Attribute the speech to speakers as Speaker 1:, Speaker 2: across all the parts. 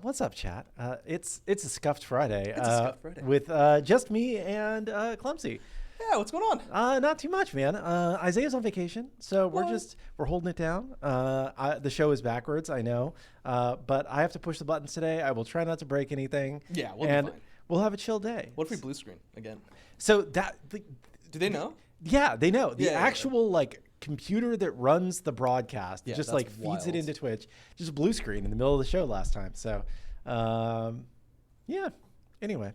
Speaker 1: What's up, chat? It's a scuffed Friday.
Speaker 2: It's a scuffed Friday.
Speaker 1: With just me and Clumzy.
Speaker 2: Yeah, what's going on?
Speaker 1: Not too much, man. Isaiah's on vacation, so
Speaker 2: What?
Speaker 1: we're holding it down. The show is backwards, I know, but I have to push the buttons today. I will try not to break anything.
Speaker 2: Yeah, we'll
Speaker 1: and
Speaker 2: be fine.
Speaker 1: we'll have a chill day.
Speaker 2: What if we blue screen again?
Speaker 1: So
Speaker 2: Do they know?
Speaker 1: yeah, they know the
Speaker 2: Yeah, yeah.
Speaker 1: actual like computer that runs the broadcast
Speaker 2: Yeah,
Speaker 1: just
Speaker 2: that's
Speaker 1: like feeds
Speaker 2: wild.
Speaker 1: it into Twitch. Just blue screen in the middle of the show last time. So, yeah. Anyway,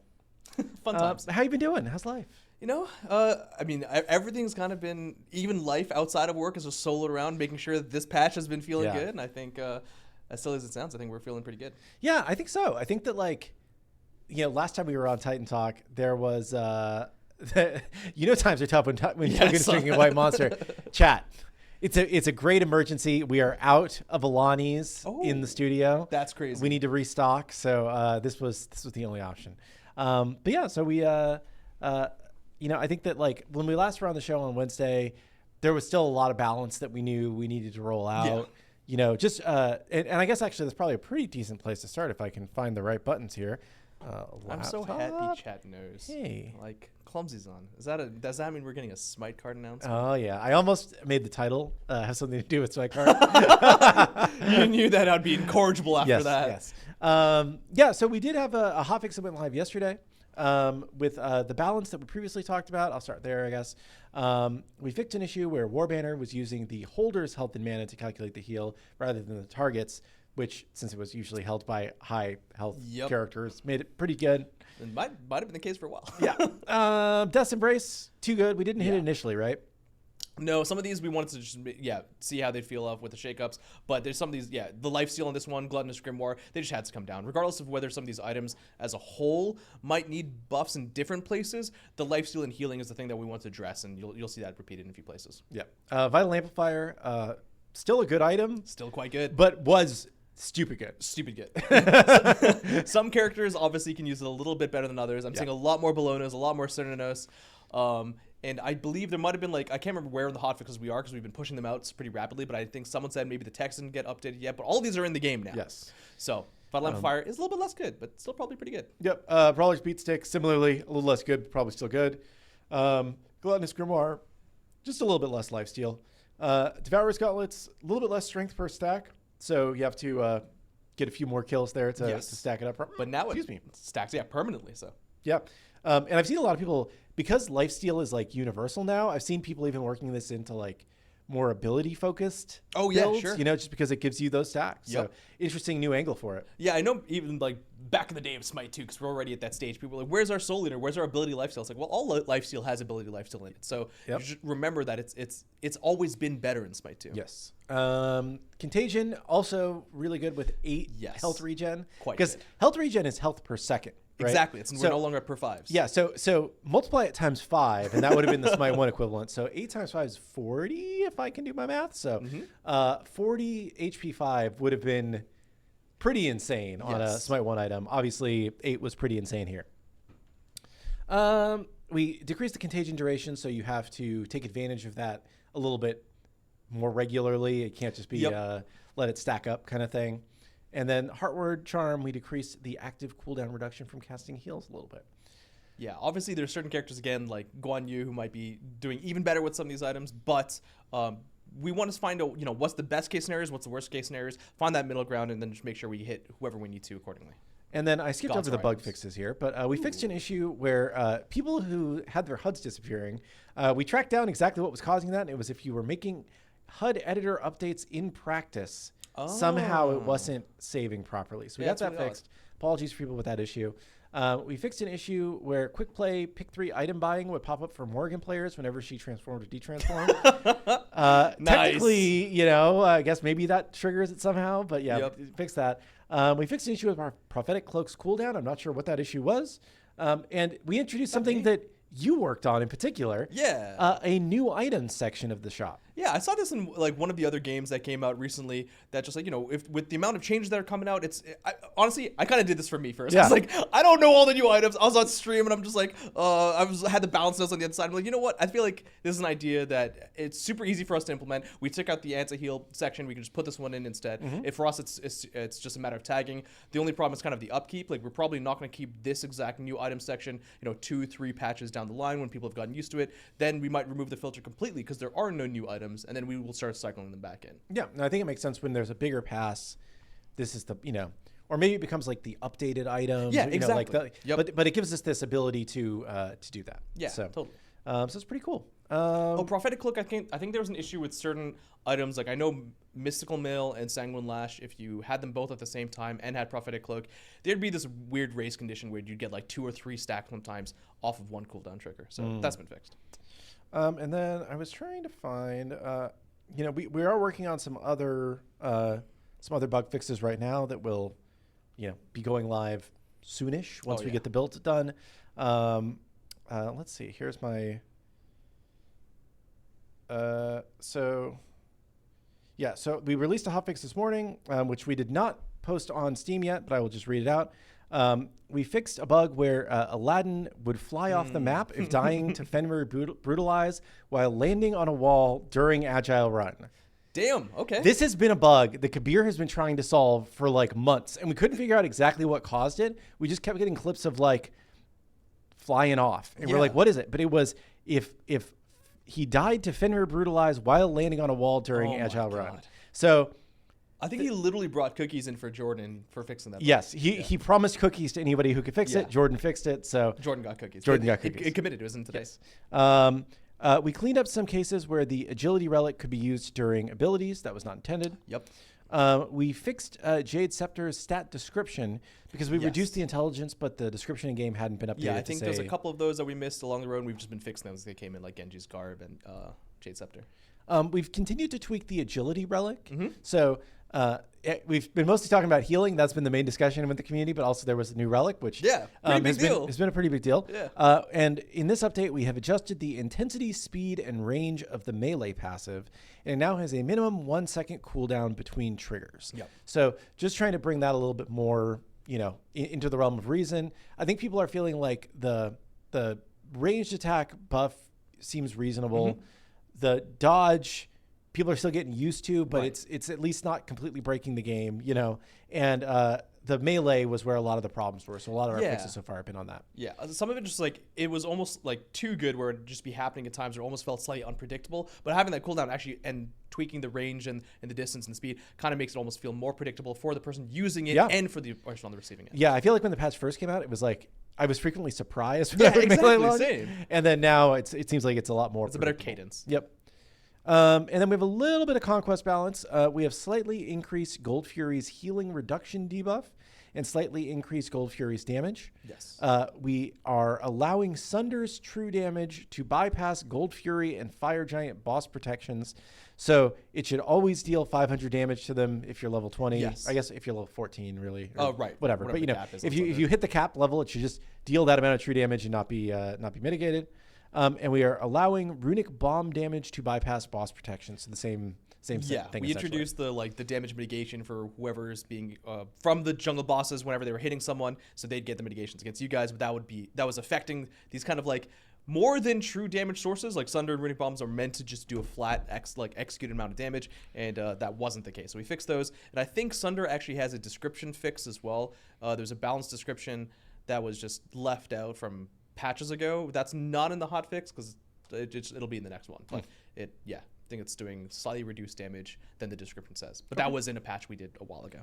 Speaker 2: Fun times.
Speaker 1: how you been doing? How's life?
Speaker 2: You know, I mean, everything's kind of been, even life outside of work is just soloed around, making sure that this patch has been feeling
Speaker 1: Yeah.
Speaker 2: good. And I think, as silly as it sounds, I think we're feeling pretty good.
Speaker 1: Yeah, I think so. I think that last time we were on Titan Talk, there was times are tough when Token's drinking a white monster. Chat. It's a great emergency. We are out of Alani's in the studio.
Speaker 2: That's crazy.
Speaker 1: We need to restock. So this was the only option. But yeah, so we I think that like when we last were on the show on Wednesday, there was still a lot of balance that we knew we needed to roll out.
Speaker 2: Yeah.
Speaker 1: You know, just and I guess actually that's probably a pretty decent place to start if I can find the right buttons here.
Speaker 2: I'm so happy chat knows.
Speaker 1: Hey.
Speaker 2: Like, Clumzy's on. Does that mean we're getting a Smite Cart announcement?
Speaker 1: Oh yeah, I almost made the title have something to do with Smite Cart.
Speaker 2: You knew that I'd be incorrigible after that.
Speaker 1: Yes. Yeah. So we did have a hotfix that went live yesterday with the balance that we previously talked about. I'll start there, I guess. We fixed an issue where Warbanner was using the holder's health and mana to calculate the heal rather than the target's, which, since it was usually held by high health characters, made it pretty good.
Speaker 2: It might have been the case for a while.
Speaker 1: Yeah. Death's Embrace, too good. We didn't hit it initially, right?
Speaker 2: No, some of these we wanted to just see how they'd feel off with the shakeups. But there's some of these, the lifesteal on this one, Gluttonous Grimoire, they just had to come down. Regardless of whether some of these items as a whole might need buffs in different places, the lifesteal and healing is the thing that we want to address, and you'll see that repeated in a few places.
Speaker 1: Yeah. Vital Amplifier, still a good item.
Speaker 2: Still quite good.
Speaker 1: But was stupid good.
Speaker 2: Stupid good. Some characters obviously can use it a little bit better than others. I'm seeing a lot more Bellonas, a lot more Cernanos. And I believe there might have been I can't remember where in the hotfix we are because we've been pushing them out pretty rapidly, but I think someone said maybe the text didn't get updated yet, but all of these are in the game now.
Speaker 1: Yes.
Speaker 2: So Vital Amplifier is a little bit less good, but still probably pretty good.
Speaker 1: Yep. Brawler's Beat Stick, similarly, a little less good, but probably still good. Gluttonous Grimoire, just a little bit less lifesteal. Devourer's Gauntlets, a little bit less strength per stack, so you have to get a few more kills there to stack it up.
Speaker 2: But now it stacks, permanently, so.
Speaker 1: Yeah. And I've seen a lot of people, because lifesteal is like universal now, I've seen people even working this into like more ability focused builds,
Speaker 2: sure.
Speaker 1: You know, just because it gives you those stacks.
Speaker 2: Yep.
Speaker 1: So interesting new angle for it.
Speaker 2: Yeah, I know even like back in the day of Smite 2, because we're already at that stage, people were like, where's our soul leader? Where's our ability lifesteal? It's like, well, all lifesteal has ability lifesteal in it. So you should remember that it's always been better in Smite 2.
Speaker 1: Yes. Contagion, also really good with 8 health regen. Because health regen is health per second. Right?
Speaker 2: Exactly. We're no longer at per 5s.
Speaker 1: Yeah, so multiply it times 5, and that would have been the Smite 1 equivalent. So 8 times 5 is 40, if I can do my math. So 40 HP 5 would have been pretty insane on a Smite 1 item. Obviously, 8 was pretty insane here. We decreased the contagion duration, so you have to take advantage of that a little bit more regularly. It can't just be let it stack up kind of thing. And then Heartward Charm, we decreased the active cooldown reduction from casting heals a little bit.
Speaker 2: Yeah, obviously there's certain characters, again, like Guan Yu, who might be doing even better with some of these items, but we want to find out, what's the best case scenarios, what's the worst case scenarios, find that middle ground, and then just make sure we hit whoever we need to accordingly.
Speaker 1: And then I skipped over the bug fixes here, but we fixed an issue where people who had their HUDs disappearing, we tracked down exactly what was causing that, and it was if you were making HUD editor updates in practice, somehow it wasn't saving properly. So we got that fixed. Apologies for people with that issue. We fixed an issue where quick play pick 3 item buying would pop up for Morgan players whenever she transformed or detransformed. Technically, I guess maybe that triggers it somehow, but yeah, fix that. We fixed an issue with our prophetic cloaks cooldown. I'm not sure what that issue was. And we introduced something that you worked on in particular.
Speaker 2: Yeah.
Speaker 1: A new items section of the shop.
Speaker 2: Yeah, I saw this in like one of the other games that came out recently. That just like if with the amount of changes that are coming out, honestly I kind of did this for me first.
Speaker 1: Yeah.
Speaker 2: I was like, I don't know all the new items. I was on stream and I'm just like, had the balance notes on the inside. I'm like, you know what? I feel like this is an idea that it's super easy for us to implement. We took out the anti-heal section. We can just put this one in instead. If for us it's just a matter of tagging. The only problem is kind of the upkeep. Like we're probably not going to keep this exact new item section 2-3 patches down the line when people have gotten used to it. Then we might remove the filter completely because there are no new items, and then we will start cycling them back in.
Speaker 1: Yeah, and I think it makes sense when there's a bigger pass. This is the or maybe it becomes like the updated items.
Speaker 2: Yeah, exactly.
Speaker 1: But it gives us this ability to do that.
Speaker 2: Yeah,
Speaker 1: so,
Speaker 2: totally.
Speaker 1: So it's pretty cool.
Speaker 2: Prophetic Cloak. I think there was an issue with certain items. Like I know Mystical Mail and Sanguine Lash. If you had them both at the same time and had Prophetic Cloak, there'd be this weird race condition where you'd get like 2 or 3 stacks sometimes off of one cooldown trigger. So that's been fixed.
Speaker 1: And then I was trying to find, we are working on some other bug fixes right now that will, be going live soonish once we get the build done. Let's see. Here's my. So we released a hotfix this morning, which we did not post on Steam yet, but I will just read it out. We fixed a bug where Aladdin would fly off the map if dying to Fenrir Brutalize while landing on a wall during Agile Run.
Speaker 2: Damn, okay.
Speaker 1: This has been a bug that Kabir has been trying to solve for like months, and we couldn't figure out exactly what caused it. We just kept getting clips of like flying off, and we're like, what is it? But it was if he died to Fenrir Brutalize while landing on a wall during Agile Run. So
Speaker 2: I think he literally brought cookies in for Jordan for fixing that.
Speaker 1: Yes, he promised cookies to anybody who could fix it. Jordan fixed it. So
Speaker 2: Jordan got cookies.
Speaker 1: It
Speaker 2: committed. It was in today's.
Speaker 1: Yes. We cleaned up some cases where the agility relic could be used during abilities. That was not intended.
Speaker 2: Yep.
Speaker 1: We fixed Jade Scepter's stat description because we reduced the intelligence, but the description in game hadn't been updated.
Speaker 2: Yeah, I think there's a couple of those that we missed along the road, and we've just been fixing them as they came in, like Genji's Garb and Jade Scepter.
Speaker 1: We've continued to tweak the agility relic. So we've been mostly talking about healing. That's been the main discussion with the community, but also there was a new relic, which has been a pretty big deal.
Speaker 2: Yeah.
Speaker 1: And in this update, we have adjusted the intensity, speed, and range of the melee passive, and it now has a minimum 1 second cooldown between triggers.
Speaker 2: Yep.
Speaker 1: So just trying to bring that a little bit more, into the realm of reason. I think people are feeling like the ranged attack buff seems reasonable. The dodge, people are still getting used to, but it's at least not completely breaking the game, And the melee was where a lot of the problems were. So a lot of our fixes so far have been on that.
Speaker 2: Yeah, some of it just like it was almost like too good, where it'd just be happening at times where it almost felt slightly unpredictable. But having that cooldown actually and tweaking the range and the distance and speed kind of makes it almost feel more predictable for the person using it and for the person on the receiving end.
Speaker 1: Yeah, I feel like when the patch first came out, it was like I was frequently surprised.
Speaker 2: Yeah, exactly. Same.
Speaker 1: And then now it seems like it's a lot more.
Speaker 2: It's a better cadence.
Speaker 1: Yep. And then we have a little bit of Conquest balance. We have slightly increased Gold Fury's healing reduction debuff and slightly increased Gold Fury's damage.
Speaker 2: Yes.
Speaker 1: We are allowing Sunder's true damage to bypass Gold Fury and Fire Giant boss protections. So it should always deal 500 damage to them if you're level 20.
Speaker 2: Yes.
Speaker 1: I guess if you're level 14, really.
Speaker 2: Oh, right.
Speaker 1: Whatever. But if you hit the cap level, it should just deal that amount of true damage and not be mitigated. And we are allowing runic bomb damage to bypass boss protection. So the same thing.
Speaker 2: We introduced the damage mitigation for whoever's being from the jungle bosses whenever they were hitting someone, so they'd get the mitigations against you guys. But that was affecting these kind of like more than true damage sources. Like Sunder and runic bombs are meant to just do a flat executed amount of damage, and that wasn't the case. So we fixed those, and I think Sunder actually has a description fix as well. There's a balanced description that was just left out from patches ago. That's not in the hotfix because it'll be in the next one. But I think it's doing slightly reduced damage than the description says. But that was in a patch we did a while ago.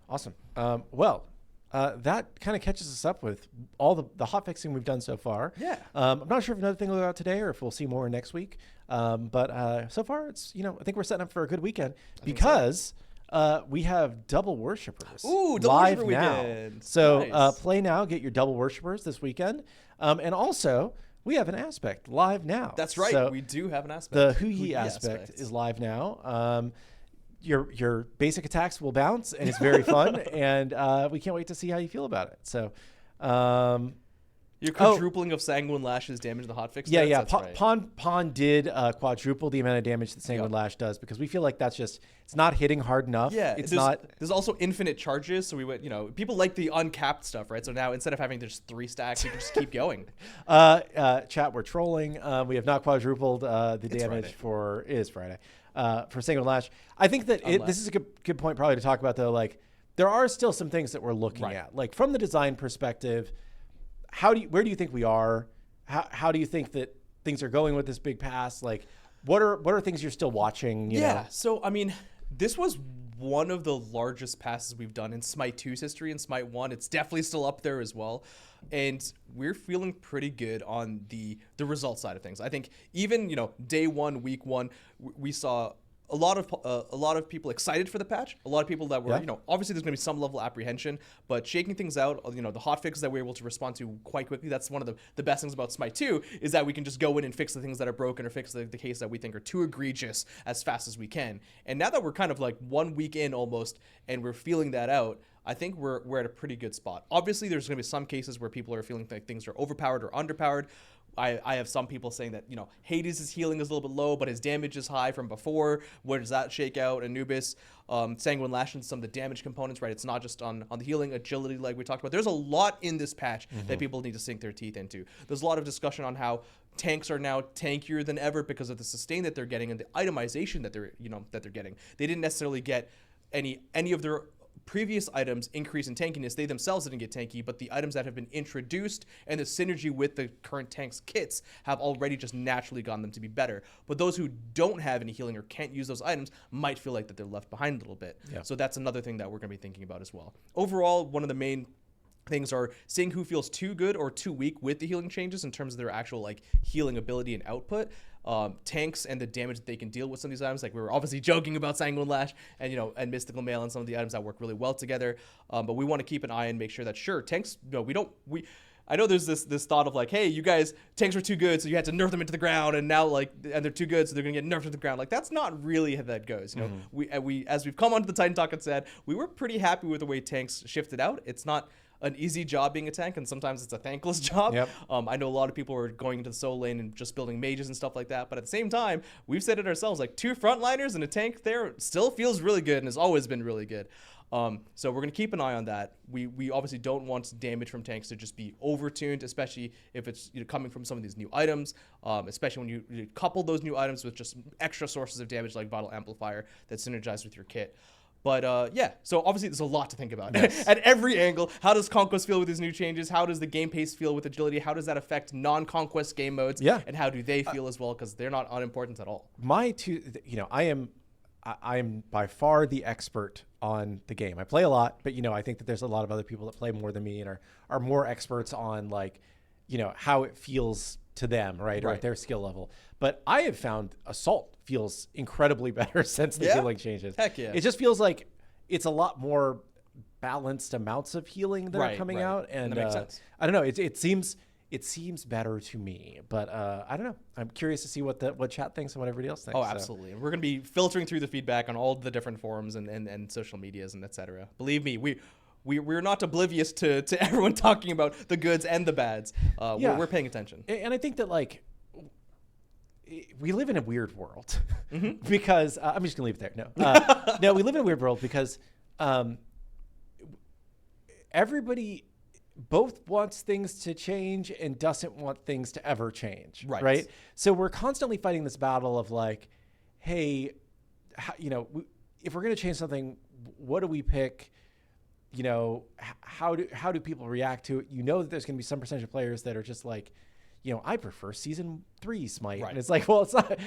Speaker 1: Awesome. That kind of catches us up with all the hotfixing we've done so far.
Speaker 2: Yeah.
Speaker 1: I'm not sure if another thing will go out today or if we'll see more next week. But so far, it's I think we're setting up for a good weekend because we have double worshippers.
Speaker 2: Ooh, double
Speaker 1: live
Speaker 2: worshiper
Speaker 1: now.
Speaker 2: Weekend.
Speaker 1: So
Speaker 2: Nice.
Speaker 1: play now, get your double worshippers this weekend, and also we have an aspect live now.
Speaker 2: That's right.
Speaker 1: So
Speaker 2: we do have an aspect.
Speaker 1: the Hui aspect is live now. Your basic attacks will bounce, and it's very fun, and we can't wait to see how you feel about it. So,
Speaker 2: You're quadrupling of Sanguine Lash's damage in the hotfix.
Speaker 1: Yeah, yeah.
Speaker 2: That's right.
Speaker 1: Pawn did quadruple the amount of damage that Sanguine Lash does, because we feel like that's just, it's not hitting hard enough.
Speaker 2: Yeah,
Speaker 1: it's not.
Speaker 2: There's also infinite charges, so we went. People like the uncapped stuff, right? So now instead of having just 3 stacks, you can just keep going.
Speaker 1: Chat, we're trolling. We have not quadrupled the damage
Speaker 2: Friday.
Speaker 1: It is Friday. For Sanguine Lash. I think that this is a good point probably to talk about, though. Like, there are still some things that we're looking at. Like, from the design perspective, where do you think we are? How do you think that things are going with this big pass? Like, what are things you're still watching? You know?
Speaker 2: So I mean, this was one of the largest passes we've done in Smite 2's history. And Smite 1, it's definitely still up there as well. And we're feeling pretty good on the result side of things. I think even day 1, week 1, we saw a lot of people excited for the patch. A lot of people that were, obviously there's going to be some level of apprehension, but shaking things out, the hotfixes that we're able to respond to quite quickly. That's one of the best things about Smite 2, is that we can just go in and fix the things that are broken, or fix the case that we think are too egregious as fast as we can. And now that we're kind of like 1 week in almost, and we're feeling that out, I think we're at a pretty good spot. Obviously, there's going to be some cases where people are feeling like things are overpowered or underpowered. I have some people saying that, Hades' healing is a little bit low, but his damage is high from before. Where does that shake out? Anubis, Sanguine Lash, and some of the damage components, right? It's not just on the healing, agility, like we talked about. There's a lot in this patch that people need to sink their teeth into. There's a lot of discussion on how tanks are now tankier than ever because of the sustain that they're getting and the itemization that they're getting. They didn't necessarily get any of their previous items increase in tankiness. They themselves didn't get tanky, but the items that have been introduced and the synergy with the current tanks kits have already just naturally gotten them to be better. But those who don't have any healing or can't use those items might feel like that they're left behind a little bit. Yeah. So that's another thing that we're going to be thinking about as well. Overall, one of the main things are seeing who feels too good or too weak with the healing changes in terms of their actual healing ability and output. Tanks and the damage that they can deal with some of these items. Like, we were obviously joking about Sanguine Lash and and Mystical Mail and some of the items that work really well together. But we want to keep an eye and make sure that tanks. I know there's this thought of hey, you guys, tanks were too good, so you had to nerf them into the ground, and now and they're too good, so they're gonna get nerfed into the ground. That's not really how that goes. We as we've come onto the Titan Talk and said, we were pretty happy with the way tanks shifted out. It's not an easy job being a tank, and sometimes it's a thankless job. Yep. I know a lot of people are going into the solo lane and just building mages and stuff like that, but at the same time, we've said it ourselves, 2 frontliners and a tank there still feels really good and has always been really good. So we're going to keep an eye on that. We obviously don't want damage from tanks to just be overtuned, especially if it's coming from some of these new items, especially when you couple those new items with just extra sources of damage like Vital Amplifier that synergize with your kit. But so obviously there's a lot to think about. Yes. At every angle. How does Conquest feel with these new changes? How does the game pace feel with agility? How does that affect non-Conquest game modes? Yeah. And how do they feel as well? Because they're not unimportant at all.
Speaker 1: I am by far the expert on the game. I play a lot, but I think that there's a lot of other people that play more than me and are more experts on how it feels to them, right? Or at their skill level. But I have found Assault feels incredibly better since the healing changes.
Speaker 2: Heck yeah.
Speaker 1: It just feels like it's a lot more balanced amounts of healing that are coming out. And
Speaker 2: that makes sense.
Speaker 1: I don't know. It seems better to me, but I don't know. I'm curious to see what chat thinks and what everybody else thinks.
Speaker 2: Oh, absolutely. So. We're going to be filtering through the feedback on all the different forums and social medias and etc. Believe me, we're not oblivious to everyone talking about the goods and the bads. We're paying attention.
Speaker 1: And I think that we live in a weird world because I'm just going to leave it there. No, we live in a weird world because everybody both wants things to change and doesn't want things to ever change. Right. So we're constantly fighting this battle of hey, if we're going to change something, what do we pick? How do people react to it? That there's going to be some percentage of players that are just I prefer season 3 Smite. Right. And it's well, it's not,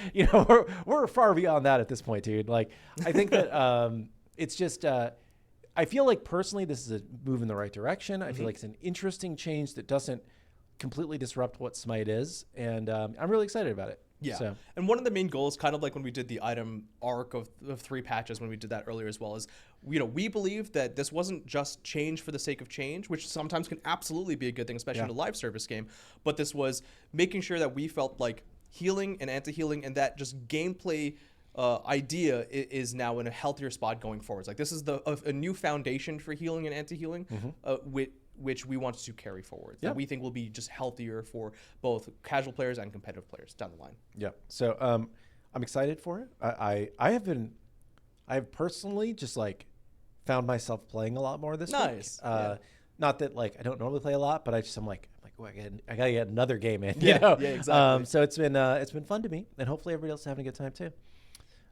Speaker 1: we're far beyond that at this point, dude. I think that it's just, I feel personally, this is a move in the right direction. I feel like it's an interesting change that doesn't completely disrupt what Smite is. And I'm really excited about it.
Speaker 2: Yeah.
Speaker 1: So.
Speaker 2: And one of the main goals, kind of like when we did the item arc of 3 patches, when we did that earlier as well, is, we believe that this wasn't just change for the sake of change, which sometimes can absolutely be a good thing, especially in a live service game. But this was making sure that we felt like healing and anti-healing and that just gameplay idea is now in a healthier spot going forwards. Like this is a new foundation for healing and anti-healing, which we want to carry forward. That we think will be just healthier for both casual players and competitive players down the line.
Speaker 1: Yeah. So I'm excited for it. I have personally just like found myself playing a lot more this week. Not that like I don't normally play a lot, but I'm like, oh, I gotta get another game in. You know?
Speaker 2: Yeah, exactly.
Speaker 1: So it's been fun to me, and hopefully everybody else is having a good time too.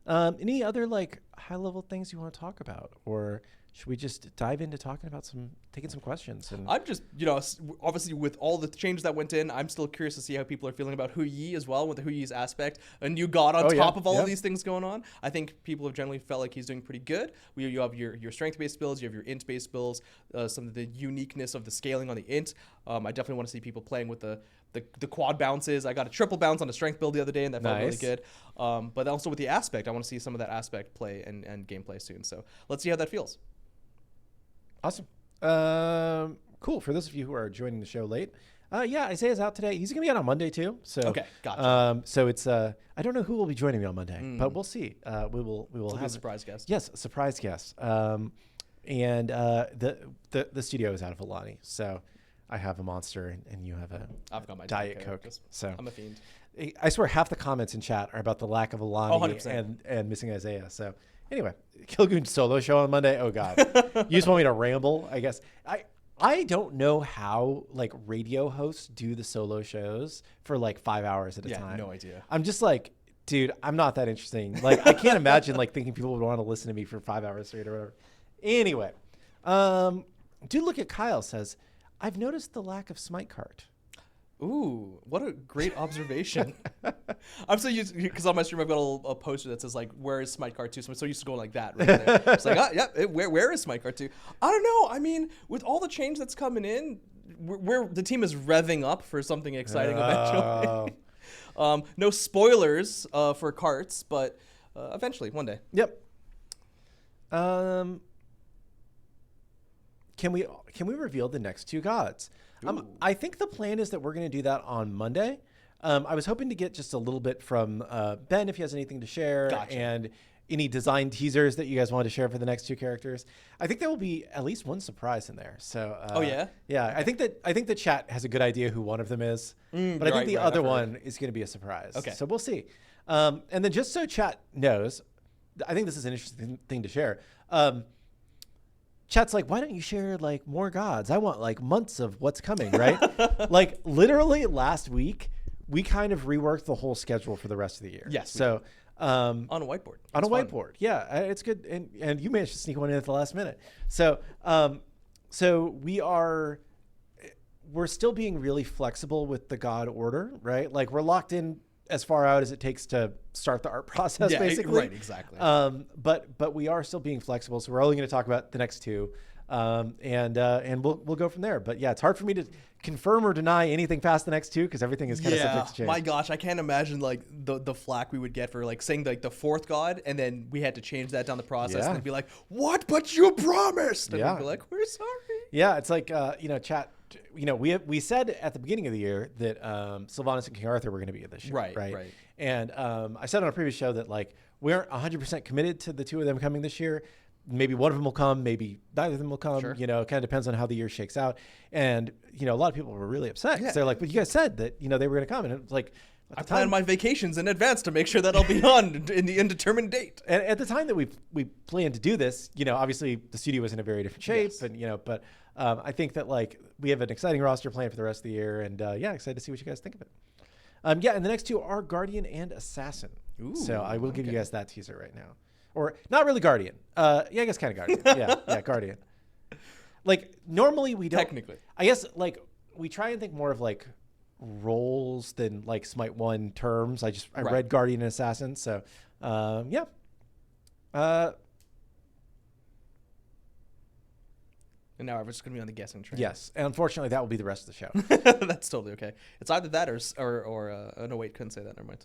Speaker 1: Any other like high level things you want to talk about, or should we just dive into taking some questions? And
Speaker 2: I'm just, obviously with all the changes that went in, I'm still curious to see how people are feeling about Hu Yi as well, with the Hu Yi's aspect. A new god on top of all of these things going on. I think people have generally felt like he's doing pretty good. You have your strength-based builds, you have your int-based builds, some of the uniqueness of the scaling on the int. I definitely want to see people playing with the quad bounces. I got a triple bounce on a strength build the other day, and that felt really good. But also with the aspect, I want to see some of that aspect play and gameplay soon. So let's see how that feels.
Speaker 1: Awesome. Cool. For those of you who are joining the show late, Isaiah's out today. He's gonna be out on Monday too. So
Speaker 2: okay, gotcha.
Speaker 1: So it's I don't know who will be joining me on Monday, but we'll see. We will have
Speaker 2: a surprise guest.
Speaker 1: Yes, a surprise guest. And the studio is out of Alani, so I have a Monster and you have
Speaker 2: I've got my
Speaker 1: Diet Coke. So
Speaker 2: I'm a fiend.
Speaker 1: I swear half the comments in chat are about the lack of Alani and missing Isaiah. So anyway, Kilgoon solo show on Monday. Oh God, you just want me to ramble? I guess I don't know how like radio hosts do the solo shows for like 5 hours at a time.
Speaker 2: No idea.
Speaker 1: I'm just like, dude, I'm not that interesting. Like I can't imagine like thinking people would want to listen to me for 5 hours straight or whatever. Anyway, dude, look at Kyle says, I've noticed the lack of Smite Cart.
Speaker 2: Ooh, what a great observation. I'm so used because on my stream I've got a poster that says like, where is Smite Cart 2? So I'm so used to going like that right there. It's like, where is Smite Cart 2? I don't know. I mean, with all the change that's coming in, the team is revving up for something exciting eventually. No spoilers for carts, but eventually, one day.
Speaker 1: Yep. Can we reveal the next two gods? I think the plan is that we're going to do that on Monday. I was hoping to get just a little bit from Ben if he has anything to share, and any design teasers that you guys wanted to share for the next two characters. I think there will be at least one surprise in there. So yeah.
Speaker 2: Okay.
Speaker 1: I think the chat has a good idea who one of them is, but I think the other one is going to be a surprise.
Speaker 2: Okay.
Speaker 1: So we'll see. And then just so chat knows, I think this is an interesting thing to share. Chat's like, why don't you share like more gods? I want like months of what's coming, right? Like literally last week, we kind of reworked the whole schedule for the rest of the year.
Speaker 2: Yes.
Speaker 1: So
Speaker 2: on a whiteboard.
Speaker 1: On a whiteboard, yeah, it's good, and you managed to sneak one in at the last minute. So we're still being really flexible with the god order, right? Like we're locked in as far out as it takes to start the art process, basically.
Speaker 2: Right, exactly.
Speaker 1: But we are still being flexible, so we're only going to talk about the next two, and we'll go from there. But yeah, it's hard for me to confirm or deny anything past the next two because everything is kind of subject to change.
Speaker 2: My gosh, I can't imagine like the flack we would get for like saying like the fourth god, and then we had to change that down the process, and they'd be like, "What? But you promised!" And we'd be like, "We're sorry." Yeah,
Speaker 1: it's like chat. We said at the beginning of the year that Sylvanas and King Arthur were going to be this year, right? And I said on a previous show that like we aren't 100% committed to the two of them coming this year. Maybe one of them will come, maybe neither of them will come. Sure. It kind of depends on how the year shakes out. And a lot of people were really upset because they're like, "But you guys said that they were going to come," and it's like.
Speaker 2: I planned my vacations in advance to make sure that I'll be on in the indeterminate date.
Speaker 1: And at the time that we planned to do this, obviously the studio was in a very different shape, and but I think that like we have an exciting roster planned for the rest of the year, and excited to see what you guys think of it. And the next two are Guardian and Assassin.
Speaker 2: Ooh,
Speaker 1: so I will give you guys that teaser right now, or not really Guardian. I guess kind of Guardian. yeah, Guardian. Like normally we don't.
Speaker 2: Technically,
Speaker 1: I guess like we try and think more of like roles than like Smite 1 terms. I read Guardian and Assassin, so and
Speaker 2: now we're just gonna be on the guessing train.
Speaker 1: Yes, and unfortunately that will be the rest of the show.
Speaker 2: That's totally okay. It's either that or no, wait, couldn't say that. Never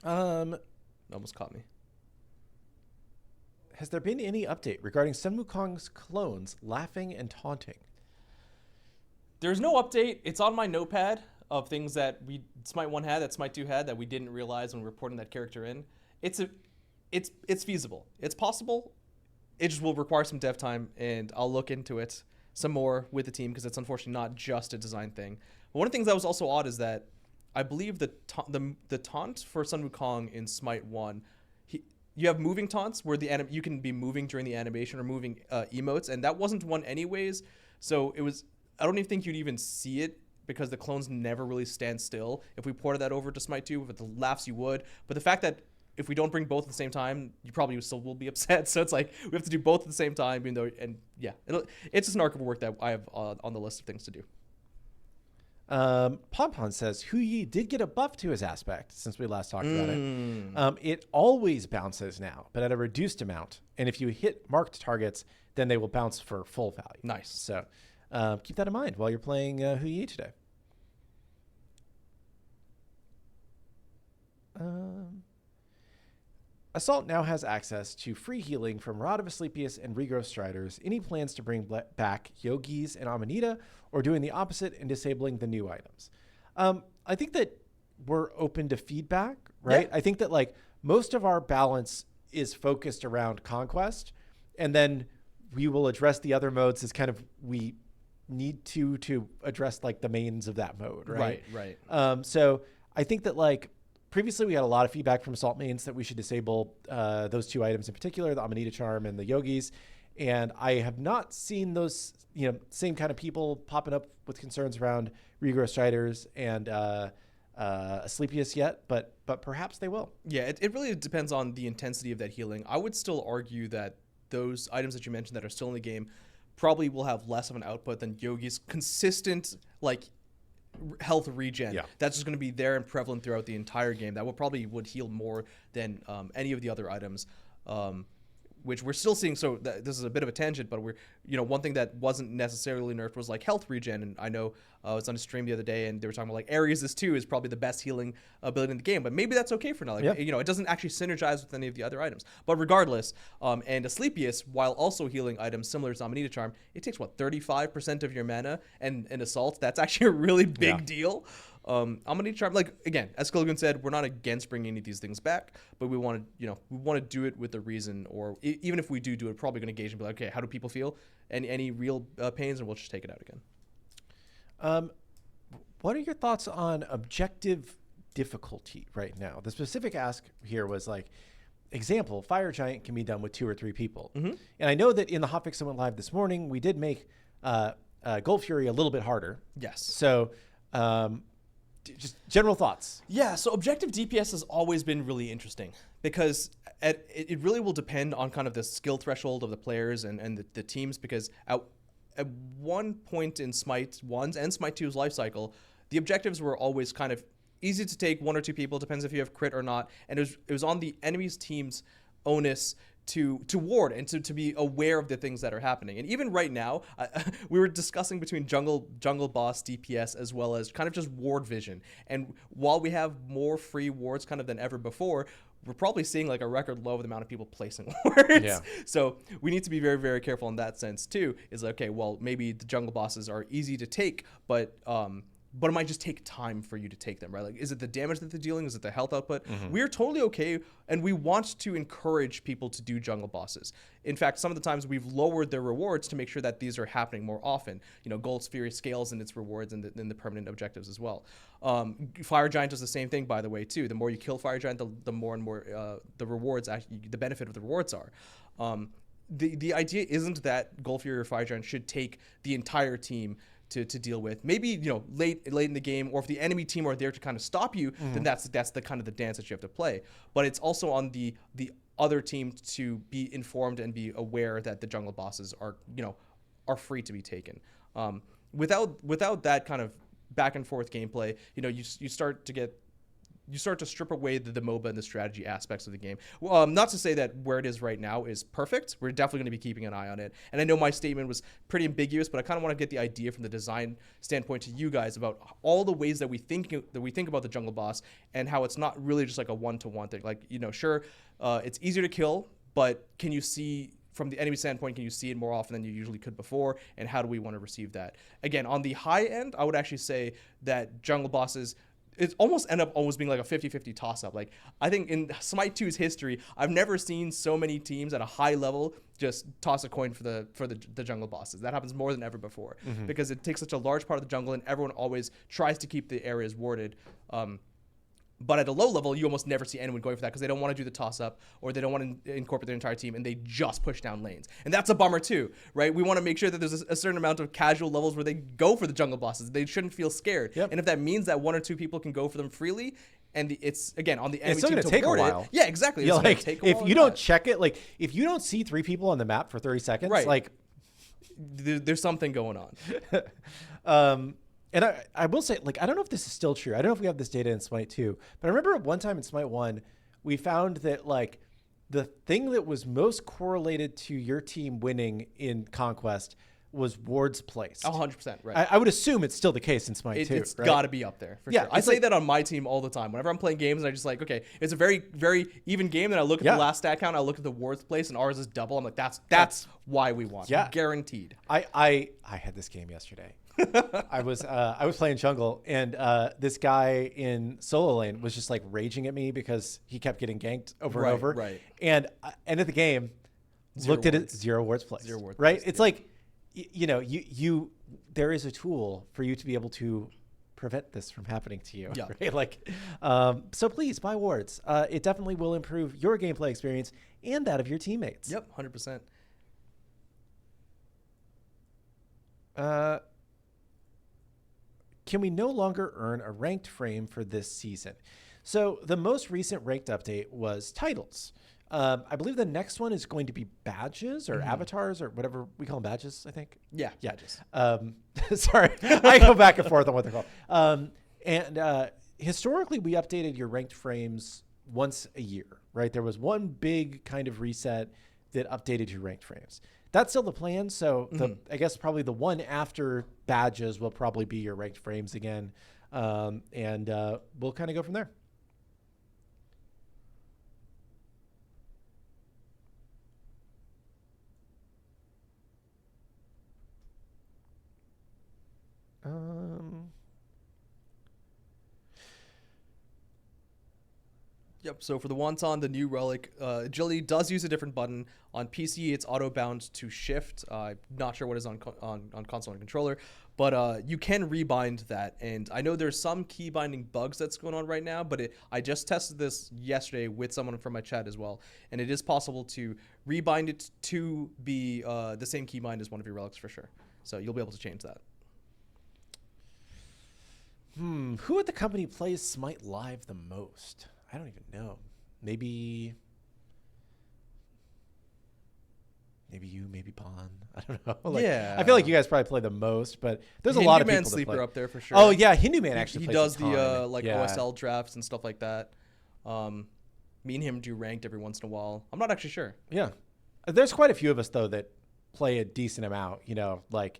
Speaker 2: mind. Almost caught me.
Speaker 1: Has there been any update regarding Sun Wukong's clones laughing and taunting?
Speaker 2: There's no update. It's on my notepad of things that Smite 1 had, that Smite 2 had, that we didn't realize when we were porting that character in. It's feasible. It's possible. It just will require some dev time, and I'll look into it some more with the team because it's unfortunately not just a design thing. But one of the things that was also odd is that I believe the taunt for Sun Wukong in Smite 1, you have moving taunts where you can be moving during the animation or moving emotes, and that wasn't one anyways. So it was. I don't even think you'd even see it because the clones never really stand still. If we ported that over to Smite 2 with the laughs, you would. But the fact that if we don't bring both at the same time, you probably still will be upset. So it's like we have to do both at the same time, even though, and yeah, it's just an arc of work that I have on the list of things to do.
Speaker 1: Pompon says Hu Yi did get a buff to his aspect since we last talked about it. It always bounces now, but at a reduced amount. And if you hit marked targets, then they will bounce for full value.
Speaker 2: Nice.
Speaker 1: So keep that in mind while you're playing Hu Yi today. Assault now has access to free healing from Rod of Asclepius and Regrowth Striders. Any plans to bring back Yogis and Amanita, or doing the opposite and disabling the new items? I think that we're open to feedback, right? Yeah. I think that like most of our balance is focused around Conquest, and then we will address the other modes as kind of we need to address like the mains of that mode, right?
Speaker 2: Right.
Speaker 1: So I think that like previously we had a lot of feedback from Assault mains that we should disable those two items in particular, the Amanita Charm and the Yogis. And I have not seen those, same kind of people popping up with concerns around Regrowth Striders and Asclepius yet, but perhaps they will.
Speaker 2: Yeah, it really depends on the intensity of that healing. I would still argue that those items that you mentioned that are still in the game probably will have less of an output than Yogi's consistent, like, health regen. Yeah. That's just going to be there and prevalent throughout the entire game. That would heal more than any of the other items, which we're still seeing. So this is a bit of a tangent, but we're, one thing that wasn't necessarily nerfed was like health regen. And I know I was on a stream the other day and they were talking about like Ares' 2 is probably the best healing ability in the game, but maybe that's okay for now. Like, it doesn't actually synergize with any of the other items. But regardless, and Asclepius, while also healing items similar to Amanita Charm, it takes 35% of your mana, and in Assault, that's actually a really big deal. Amanita Charm, like, again, as Killigan said, we're not against bringing any of these things back, but we want to do it with a reason, or even if we do it, probably going to gauge and be like, okay, how do people feel? Any real pains, and we'll just take it out again.
Speaker 1: What are your thoughts on objective difficulty right now? The specific ask here was like, example, Fire Giant can be done with 2 or 3 people. Mm-hmm. And I know that in the hotfix that went live this morning, we did make Gold Fury a little bit harder.
Speaker 2: Yes.
Speaker 1: So just general thoughts.
Speaker 2: Yeah, so objective DPS has always been really interesting because it really will depend on kind of the skill threshold of the players and the teams, because at one point in Smite 1's and Smite 2's life cycle, the objectives were always kind of easy to take 1 or 2 people, depends if you have crit or not, and it was on the enemy's team's onus to ward and to be aware of the things that are happening. And even right now, we were discussing between jungle boss DPS as well as kind of just ward vision. And while we have more free wards kind of than ever before, we're probably seeing like a record low of the amount of people placing wards. Yeah. So we need to be very, very careful in that sense too. Is like, okay, well, maybe the jungle bosses are easy to take, but it might just take time for you to take them, right? Like, is it the damage that they're dealing? Is it the health output? Mm-hmm. We're totally okay, and we want to encourage people to do jungle bosses. In fact, some of the times we've lowered their rewards to make sure that these are happening more often. Gold Sphere scales in its rewards and the permanent objectives as well. Fire Giant does the same thing, by the way, too. The more you kill Fire Giant, the more and more the rewards, actually, the benefit of the rewards are. The idea isn't that Gold Fury or Fire Giant should take the entire team to deal with. Maybe, late in the game, or if the enemy team are there to kind of stop you, then that's the kind of the dance that you have to play. But it's also on the other team to be informed and be aware that the jungle bosses are free to be taken. Without that kind of back and forth gameplay, you start to strip away the MOBA and the strategy aspects of the game. Not to say that where it is right now is perfect. We're definitely going to be keeping an eye on it. And I know my statement was pretty ambiguous, but I kind of want to get the idea from the design standpoint to you guys about all the ways that we think about the jungle boss and how it's not really just like a one-to-one thing. Like, sure, it's easier to kill, but can you see from the enemy standpoint, can you see it more often than you usually could before? And how do we want to receive that? Again, on the high end, I would actually say that jungle bosses it almost ended up almost being like a 50-50 toss-up. Like, I think in Smite 2's history, I've never seen so many teams at a high level just toss a coin for the jungle bosses. That happens more than ever before because it takes such a large part of the jungle, and everyone always tries to keep the areas warded. But at a low level, you almost never see anyone going for that because they don't want to do the toss-up or they don't want to incorporate their entire team, and they just push down lanes. And that's a bummer too, right? We want to make sure that there's a certain amount of casual levels where they go for the jungle bosses. They shouldn't feel scared.
Speaker 1: Yep.
Speaker 2: And if that means that 1 or 2 people can go for them freely, and it's, again, on the enemy
Speaker 1: it's still
Speaker 2: team
Speaker 1: going to take a while.
Speaker 2: Yeah, exactly.
Speaker 1: Yeah,
Speaker 2: It's
Speaker 1: like,
Speaker 2: take a
Speaker 1: if
Speaker 2: while
Speaker 1: you
Speaker 2: to
Speaker 1: don't
Speaker 2: that.
Speaker 1: check it, like, if you don't see 3 people on the map for 30 seconds,
Speaker 2: Right.
Speaker 1: like...
Speaker 2: There's something going on.
Speaker 1: And I will say, like, I don't know if this is still true. I don't know if we have this data in Smite 2, but I remember one time in Smite 1, we found that, like, the thing that was most correlated to your team winning in Conquest was wards placed.
Speaker 2: 100%, right.
Speaker 1: I would assume it's still the case in Smite 2,
Speaker 2: It's
Speaker 1: right?
Speaker 2: got to be up there, for
Speaker 1: Yeah,
Speaker 2: sure. I
Speaker 1: it's
Speaker 2: say
Speaker 1: like-
Speaker 2: that on my team all the time. Whenever I'm playing games and I just like, okay, it's a very, very even game, and I look at
Speaker 1: Yeah.
Speaker 2: the last stat count, I look at the wards place, and ours is double. I'm like, that's why we won.
Speaker 1: Yeah.
Speaker 2: Guaranteed.
Speaker 1: I had this game yesterday. I was playing jungle, and this guy in solo lane was just like raging at me because he kept getting ganked over
Speaker 2: Right,
Speaker 1: and over.
Speaker 2: right.
Speaker 1: And end of the game, looked at it, 0 wards placed.
Speaker 2: 0 wards
Speaker 1: right?
Speaker 2: placed,
Speaker 1: It's like, you know, you there is a tool for you to be able to prevent this from happening to you.
Speaker 2: Yeah.
Speaker 1: Right? Like, so please buy wards. It definitely will improve your gameplay experience and that of your teammates.
Speaker 2: Yep, 100%.
Speaker 1: Can we no longer earn a ranked frame for this season? So the most recent ranked update was titles. I believe the next one is going to be badges or avatars or whatever we call them, badges, I think.
Speaker 2: Yeah.
Speaker 1: Yeah.
Speaker 2: Badges.
Speaker 1: Sorry, I go back and forth on what they're called. Historically, we updated your ranked frames once a year, right? There was one big kind of reset that updated your ranked frames. That's still the plan. So I guess probably the one after badges will probably be your ranked frames again. We'll kind of go from there.
Speaker 2: Yep. So for the Wonton, the new relic, agility does use a different button. On PC, it's auto bound to shift. I'm not sure what is on console and controller, but you can rebind that. And I know there's some key binding bugs that's going on right now, but I just tested this yesterday with someone from my chat as well, and it is possible to rebind it to be the same key bind as one of your relics for sure. So you'll be able to change that.
Speaker 1: Who at the company plays Smite live the most? I don't even know. Maybe you, maybe Pon. I don't know. Like,
Speaker 2: Yeah.
Speaker 1: I feel like you guys probably play the most, but there's a lot of
Speaker 2: Hindu
Speaker 1: people
Speaker 2: Man
Speaker 1: that
Speaker 2: Sleeper
Speaker 1: play.
Speaker 2: up there for sure.
Speaker 1: Oh yeah, Hindu Man actually
Speaker 2: he
Speaker 1: plays
Speaker 2: does
Speaker 1: a ton.
Speaker 2: the
Speaker 1: Yeah.
Speaker 2: OSL drafts and stuff like that. Me and him do ranked every once in a while. I'm not actually sure.
Speaker 1: Yeah. There's quite a few of us though that play a decent amount, you know, like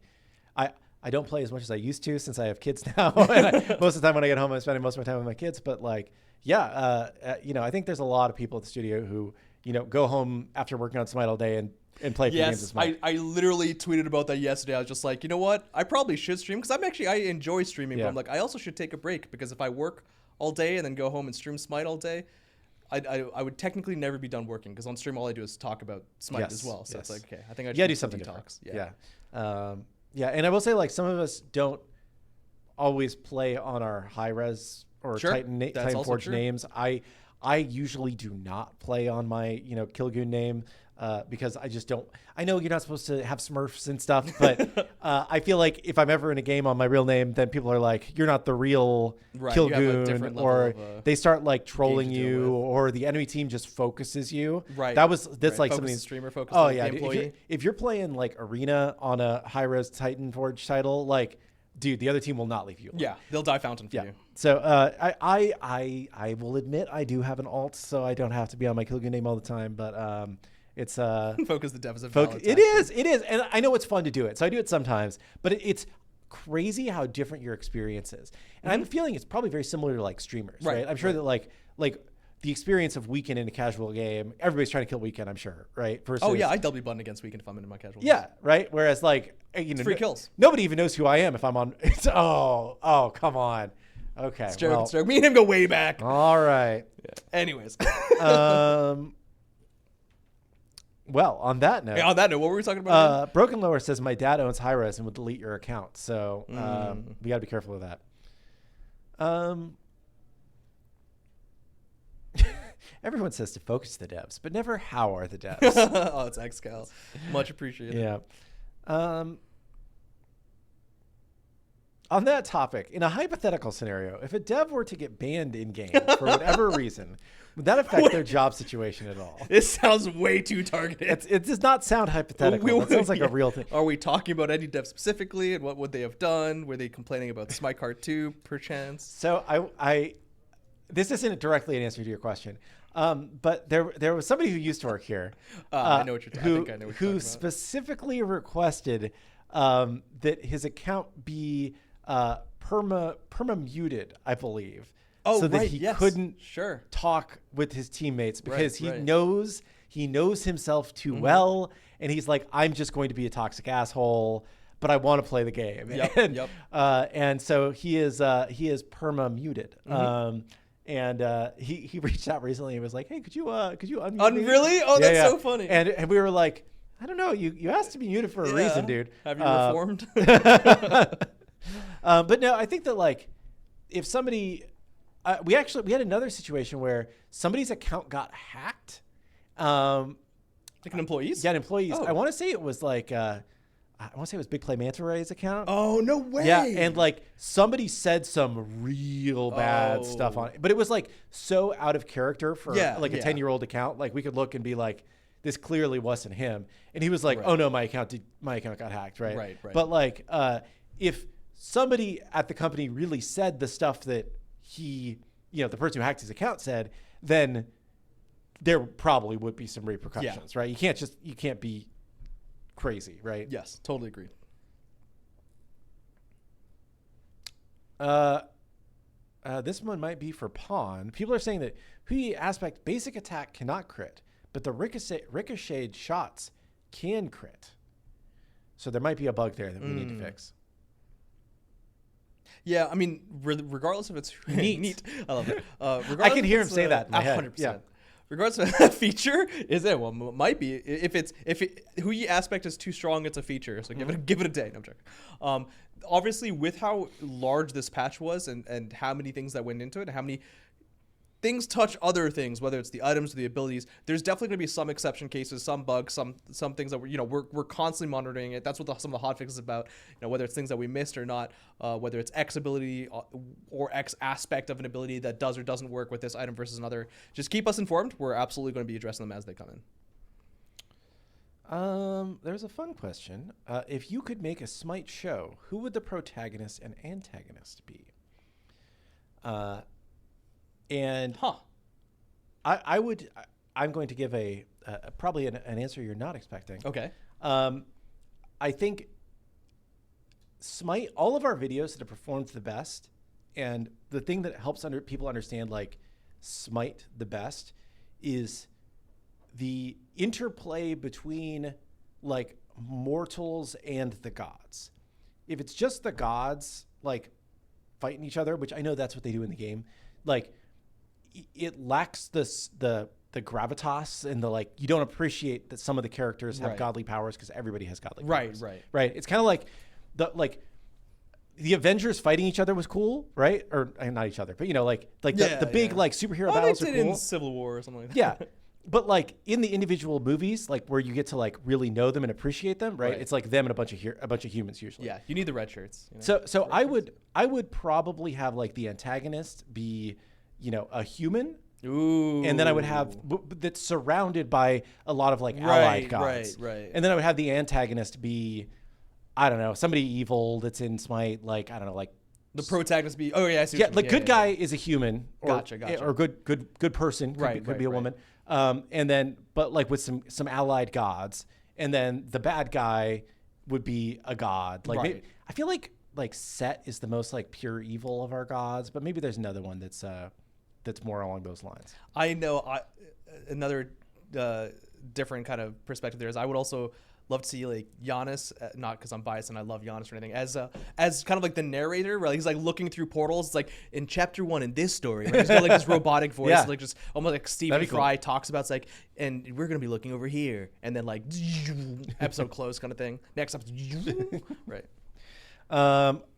Speaker 1: I don't play as much as I used to since I have kids now. And most of the time when I get home, I'm spending most of my time with my kids, but like, yeah, you know, I think there's a lot of people at the studio who, you know, go home after working on Smite all day and play a few games of
Speaker 2: Yes,
Speaker 1: Smite.
Speaker 2: I literally tweeted about that yesterday. I was just like, you know what? I probably should stream because I enjoy streaming,
Speaker 1: Yeah.
Speaker 2: but I'm like, I also should take a break because if I work all day and then go home and stream Smite all day, I would technically never be done working because on stream all I do is talk about Smite
Speaker 1: Yes,
Speaker 2: as well. So
Speaker 1: yes.
Speaker 2: it's like, okay, I think I
Speaker 1: Yeah,
Speaker 2: should
Speaker 1: do something
Speaker 2: detox.
Speaker 1: different. Yeah. And I will say, like, some of us don't always play on our Hi-Rez or
Speaker 2: Sure,
Speaker 1: Titan
Speaker 2: that's also
Speaker 1: Forge
Speaker 2: true.
Speaker 1: names. I usually do not play on my, you know, Kilgoon name because I just don't. I know you're not supposed to have Smurfs and stuff, but I feel like if I'm ever in a game on my real name, then people are like, "You're not the real
Speaker 2: Right, you have a
Speaker 1: Kilgoon,"
Speaker 2: different level
Speaker 1: or
Speaker 2: of,
Speaker 1: they start like trolling
Speaker 2: to deal
Speaker 1: you,
Speaker 2: with.
Speaker 1: or the enemy team just focuses you.
Speaker 2: Right.
Speaker 1: That's
Speaker 2: right.
Speaker 1: like
Speaker 2: Focus
Speaker 1: something.
Speaker 2: the streamer, focus
Speaker 1: Oh
Speaker 2: the
Speaker 1: yeah, dude,
Speaker 2: employee.
Speaker 1: if you're playing like Arena on a Hi-Rez Titan Forge title, like, dude, the other team will not leave you alone.
Speaker 2: Yeah, they'll die fountain for
Speaker 1: Yeah.
Speaker 2: you.
Speaker 1: So I will admit I do have an alt, so I don't have to be on my Kilgoon name all the time. But it's
Speaker 2: Focus the deficit.
Speaker 1: it is, and I know it's fun to do it, so I do it sometimes. But it's crazy how different your experience is, and I have a feeling it's probably very similar to like streamers, right? I'm sure that like the experience of Weekend in a casual game, everybody's trying to kill Weekend, I'm sure, right? Versus,
Speaker 2: Oh yeah, I doubly button against Weekend if I'm in my casual.
Speaker 1: yeah, right. Whereas like, you know,
Speaker 2: free kills.
Speaker 1: Nobody even knows who I am if I'm on. It's, oh, come on. Okay.
Speaker 2: It's joke,
Speaker 1: well,
Speaker 2: it's joke. Me and him go way back.
Speaker 1: all right.
Speaker 2: Yeah. Anyways.
Speaker 1: Well, on that note.
Speaker 2: Yeah, on that note, what were we talking about?
Speaker 1: Broken Lower says my dad owns Hi-Rez and would delete your account, so we got to be careful of that. Everyone says to focus the devs, but never how are the devs.
Speaker 2: Oh, it's XCal. Much appreciated.
Speaker 1: Yeah. On that topic, in a hypothetical scenario, if a dev were to get banned in game for whatever reason, would that affect their job situation at all?
Speaker 2: This sounds way too targeted.
Speaker 1: It does not sound hypothetical. It sounds like a real thing.
Speaker 2: Are we talking about any dev specifically, and what would they have done? Were they complaining about Smite Cart 2, perchance?
Speaker 1: So I this isn't directly an answer to your question, but there was somebody who used to work here.
Speaker 2: I know what you're talking about.
Speaker 1: Who specifically requested that his account be perma muted, I believe.
Speaker 2: Oh,
Speaker 1: so that
Speaker 2: right,
Speaker 1: he
Speaker 2: yes.
Speaker 1: couldn't
Speaker 2: Sure.
Speaker 1: talk with his teammates because
Speaker 2: Right.
Speaker 1: he knows himself too well, and he's like, I'm just going to be a toxic asshole, but I want to play the game.
Speaker 2: Yep,
Speaker 1: and,
Speaker 2: yep.
Speaker 1: And so he is perma muted. And he reached out recently and was like, hey, could you unmute me?
Speaker 2: Really? Oh, that's so funny.
Speaker 1: And we were like, I don't know, you asked to be muted for a reason, dude.
Speaker 2: Have you reformed?
Speaker 1: But no, I think that like if somebody, we had another situation where somebody's account got hacked.
Speaker 2: Like an employee's?
Speaker 1: Yeah, an employee's.
Speaker 2: Oh.
Speaker 1: I want to say it was like, I want to say it was Big Playmancer's account.
Speaker 2: Oh, no way.
Speaker 1: Yeah, and like somebody said some real bad stuff on it, but it was like so out of character for a 10-year-old account. Like we could look and be like, this clearly wasn't him. And he was like, oh no, my account got hacked, right?
Speaker 2: Right.
Speaker 1: But like, if somebody at the company really said the stuff that the person who hacked his account said, then there probably would be some repercussions, right? You can't be crazy, right?
Speaker 2: Yes, totally agree.
Speaker 1: This one might be for Pawn. People are saying that Hui aspect basic attack cannot crit, but the ricocheted shots can crit. So there might be a bug there that we need to fix.
Speaker 2: Yeah, I mean, regardless if it's neat. I love it.
Speaker 1: I can hear him say that in my head.
Speaker 2: 100%.
Speaker 1: Yeah.
Speaker 2: Regardless of a feature, is it? Well, might be. If Hui aspect is too strong, it's a feature. So give it a day. No, I'm joking. Obviously, with how large this patch was and how many things that went into it, how many things touch other things, whether it's the items or the abilities, there's definitely going to be some exception cases, some bugs, some things that we're constantly monitoring it. That's what some of the hotfix is about. Whether it's things that we missed or not, whether it's X ability or X aspect of an ability that does or doesn't work with this item versus another. Just keep us informed. We're absolutely going to be addressing them as they come in.
Speaker 1: There's a fun question. If you could make a Smite show, who would the protagonist and antagonist be? And I'm going to give probably an answer you're not expecting.
Speaker 2: Okay.
Speaker 1: I think Smite, all of our videos that have performed the best, and the thing that helps people understand like Smite the best is the interplay between like mortals and the gods. If it's just the gods like fighting each other, which I know that's what they do in the game, like it lacks the gravitas and the like. You don't appreciate that some of the characters have godly powers because everybody has godly powers. Right. It's kind of like the Avengers fighting each other was cool, right? Or not each other, but the big like superhero battles are cool.
Speaker 2: In Civil War or something like that.
Speaker 1: Yeah. But like in the individual movies, like where you get to like really know them and appreciate them, right? It's like them and a bunch of humans usually.
Speaker 2: Yeah, you need the red shirts.
Speaker 1: So I would probably have like the antagonist be, a human.
Speaker 2: Ooh.
Speaker 1: And then I would have that's surrounded by a lot of like allied gods.
Speaker 2: Right.
Speaker 1: And then I would have the antagonist be, I don't know, somebody evil that's in Smite, like I don't know, like
Speaker 2: the protagonist be. Oh yeah, I see.
Speaker 1: Like good guy is a human.
Speaker 2: Gotcha.
Speaker 1: Or good person. Could be a woman. And then, but like with some allied gods, and then the bad guy would be a god. Like maybe, I feel like Set is the most like pure evil of our gods, but maybe there's another one that's more along those lines.
Speaker 2: I know. Another different kind of perspective there is I would also love to see like Giannis, not because I'm biased and I love Giannis or anything, as kind of like the narrator, where he's like looking through portals. It's like in chapter 1 in this story, like he's got like this robotic voice,
Speaker 1: Yeah.
Speaker 2: like just almost like Stephen Fry talks about. It's like, and we're gonna be looking over here, and then like episode close kind of thing. Next episode, right?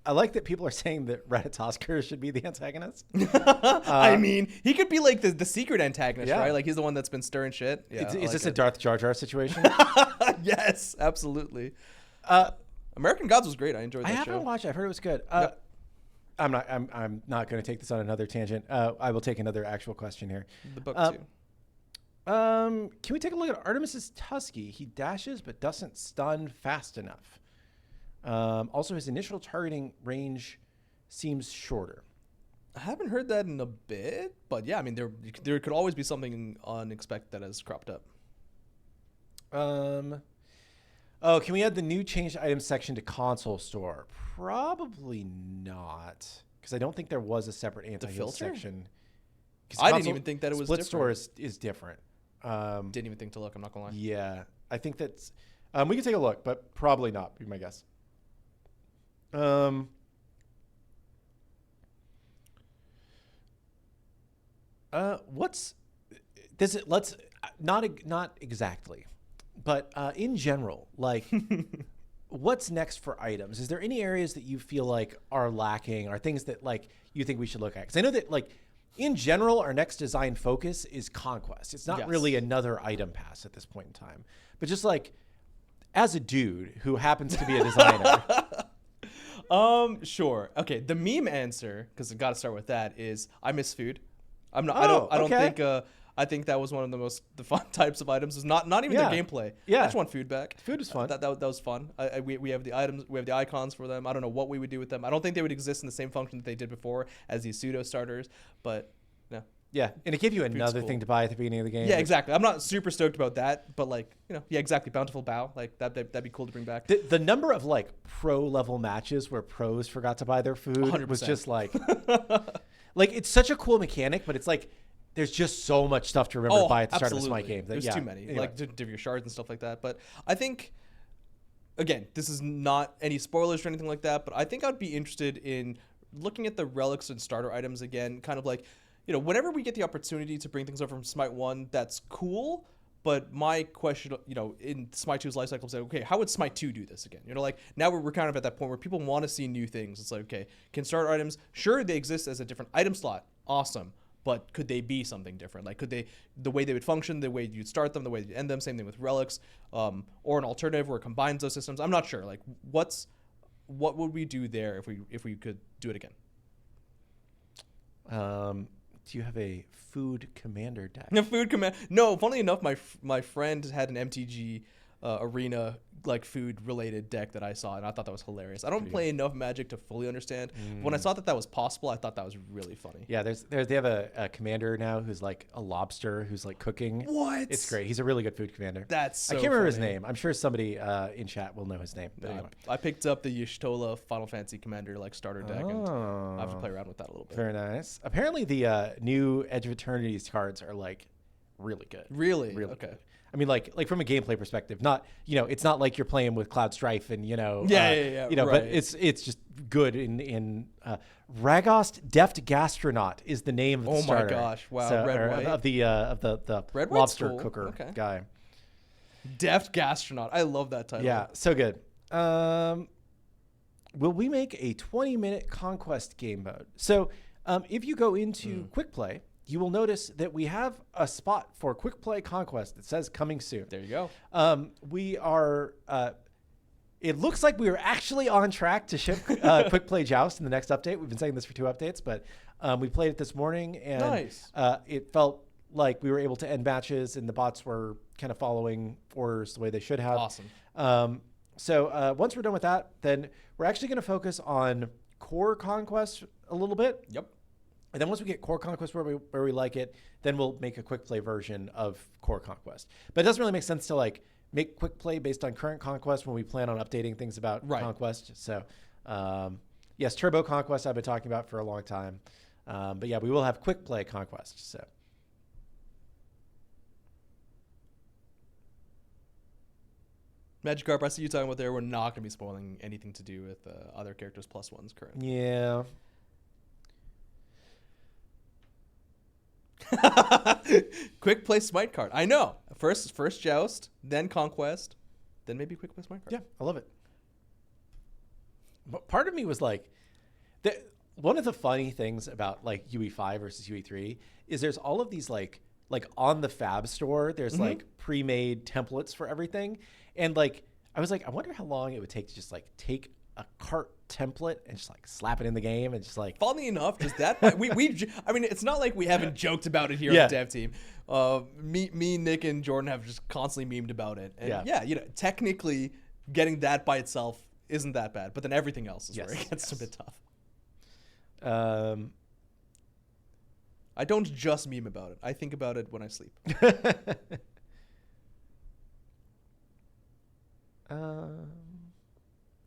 Speaker 1: I like that people are saying that Ratatoskr should be the antagonist.
Speaker 2: I mean, he could be like the secret antagonist,
Speaker 1: Yeah.
Speaker 2: right? Like he's the one that's been stirring shit. Yeah,
Speaker 1: Is
Speaker 2: I like
Speaker 1: this a
Speaker 2: it.
Speaker 1: Darth Jar Jar situation?
Speaker 2: Yes, absolutely. American Gods was great. I enjoyed that
Speaker 1: I
Speaker 2: show.
Speaker 1: haven't watched it. I've heard it was good.
Speaker 2: Yep.
Speaker 1: I'm not going to take this on another tangent. I will take another actual question here.
Speaker 2: The book too.
Speaker 1: Can we take a look at Artemis's Tusky? He dashes but doesn't stun fast enough. Also, his initial targeting range seems shorter.
Speaker 2: I haven't heard that in a bit, but yeah, I mean, there could always be something unexpected that has cropped up.
Speaker 1: Can we add the new changed items section to console store? Probably not, because I don't think there was a separate anti-heal
Speaker 2: filter?
Speaker 1: section. 'Cause
Speaker 2: I didn't
Speaker 1: console-
Speaker 2: even think that it was
Speaker 1: split
Speaker 2: different.
Speaker 1: store is different.
Speaker 2: Didn't even think to look. I'm not gonna lie.
Speaker 1: Yeah, I think that's. We can take a look, but probably not. Be my guess. What's does it? Let's not exactly, but in general, like, what's next for items? Is there any areas that you feel like are lacking, or things that like you think we should look at? Because I know that like. In general, our next design focus is Conquest. It's not
Speaker 2: Yes.
Speaker 1: really another item pass at this point in time. But just like, as a dude who happens to be a designer.
Speaker 2: Sure. Okay. The meme answer, because I got to start with that, is I miss food. I'm not.
Speaker 1: Oh,
Speaker 2: I don't
Speaker 1: okay.
Speaker 2: think. I think that was one of the fun types of items. Is not even
Speaker 1: Yeah.
Speaker 2: their gameplay.
Speaker 1: Yeah.
Speaker 2: I just want food back.
Speaker 1: Food was fun.
Speaker 2: That was fun. We have the items. We have the icons for them. I don't know what we would do with them. I don't think they would exist in the same function that they did before as these pseudo starters. But no.
Speaker 1: Yeah, and it gave you another
Speaker 2: cool.
Speaker 1: thing to buy at the beginning of the game.
Speaker 2: Yeah, exactly. I'm not super stoked about that, but like, yeah, exactly. Bountiful Bow, like that'd be cool to bring back.
Speaker 1: The number of like pro level matches where pros forgot to buy their food
Speaker 2: 100%.
Speaker 1: was just like, like it's such a cool mechanic, but it's like there's just so much stuff to remember to buy at the start of a Smite game.
Speaker 2: There's too many,
Speaker 1: anyway.
Speaker 2: like to your shards and stuff like that. But I think, again, this is not any spoilers or anything like that. But I think I'd be interested in looking at the relics and starter items again, kind of like. Whenever we get the opportunity to bring things over from Smite 1, that's cool. But my question, in Smite 2's life cycle, is like, okay, how would Smite 2 do this again? Like now we're kind of at that point where people want to see new things. It's like, okay, can starter items, sure, they exist as a different item slot. Awesome. But could they be something different? Like, could they, the way they would function, the way you'd start them, the way you'd end them, same thing with relics, or an alternative where it combines those systems? I'm not sure. Like, what would we do there if we could do it again?
Speaker 1: Do you have a food commander deck?
Speaker 2: Food command. No, funny enough, my friend had an MTG arena like food related deck that I saw, and I thought that was hilarious. I don't play enough Magic to fully understand. But when I saw that was possible, I thought that was really funny.
Speaker 1: Yeah, they have a commander now who's like a lobster who's like cooking.
Speaker 2: What?
Speaker 1: It's great. He's a really good food commander.
Speaker 2: That's so
Speaker 1: I can't remember his
Speaker 2: funny.
Speaker 1: name. I'm sure somebody in chat will know his name. But anyway.
Speaker 2: I picked up the Y'shtola Final Fantasy Commander like starter deck, and I have to play around with that a little bit.
Speaker 1: Very nice. Apparently, the new Edge of Eternity's cards are like really good.
Speaker 2: Really?
Speaker 1: Really
Speaker 2: Okay.
Speaker 1: good. I mean, like from a gameplay perspective, not it's not like you're playing with Cloud Strife and
Speaker 2: Yeah,
Speaker 1: but
Speaker 2: right.
Speaker 1: it's just good in Ragost Deft Gastronaut is the name of the
Speaker 2: Oh my
Speaker 1: starter.
Speaker 2: gosh! Wow,
Speaker 1: So,
Speaker 2: red
Speaker 1: or
Speaker 2: white.
Speaker 1: of the
Speaker 2: Red white's
Speaker 1: lobster
Speaker 2: cool.
Speaker 1: cooker
Speaker 2: Okay.
Speaker 1: guy.
Speaker 2: Deft Gastronaut. I love that title.
Speaker 1: Yeah, so good. Will we make a 20-minute Conquest game mode? So if you go into Quick Play, you will notice that we have a spot for Quick Play Conquest that says coming soon.
Speaker 2: There you go.
Speaker 1: We are, it looks like we are actually on track to ship Quick Play Joust in the next update. We've been saying this for 2 updates, but we played it this morning, and
Speaker 2: Nice.
Speaker 1: it felt like we were able to end matches, and the bots were kind of following orders the way they should have.
Speaker 2: Awesome.
Speaker 1: So once we're done with that, then we're actually going to focus on core Conquest a little bit.
Speaker 2: Yep.
Speaker 1: And then once we get core Conquest where we like it, then we'll make a quick play version of core Conquest. But it doesn't really make sense to like make quick play based on current Conquest when we plan on updating things about Conquest. So yes, Turbo Conquest I've been talking about for a long time. But yeah, we will have quick play Conquest. So
Speaker 2: Magikarp, I see you talking about there. We're not going to be spoiling anything to do with other characters +1s currently.
Speaker 1: Yeah.
Speaker 2: Quick play Smite Cart. I know. First Joust, then Conquest, then maybe quick play Smite Cart.
Speaker 1: Yeah, I love it. But part of me was like, one of the funny things about like UE5 versus UE3 is there's all of these like on the Fab store, there's like pre-made templates for everything. And like, I was like, I wonder how long it would take to just like take a cart template and just like slap it in the game and just like.
Speaker 2: Funnily enough, just that I mean, it's not like we haven't joked about it here on the dev team. Me, Nick, and Jordan have just constantly memed about it. And yeah, technically getting that by itself isn't that bad, but then everything else is where it gets a bit tough. I don't just meme about it. I think about it when I sleep.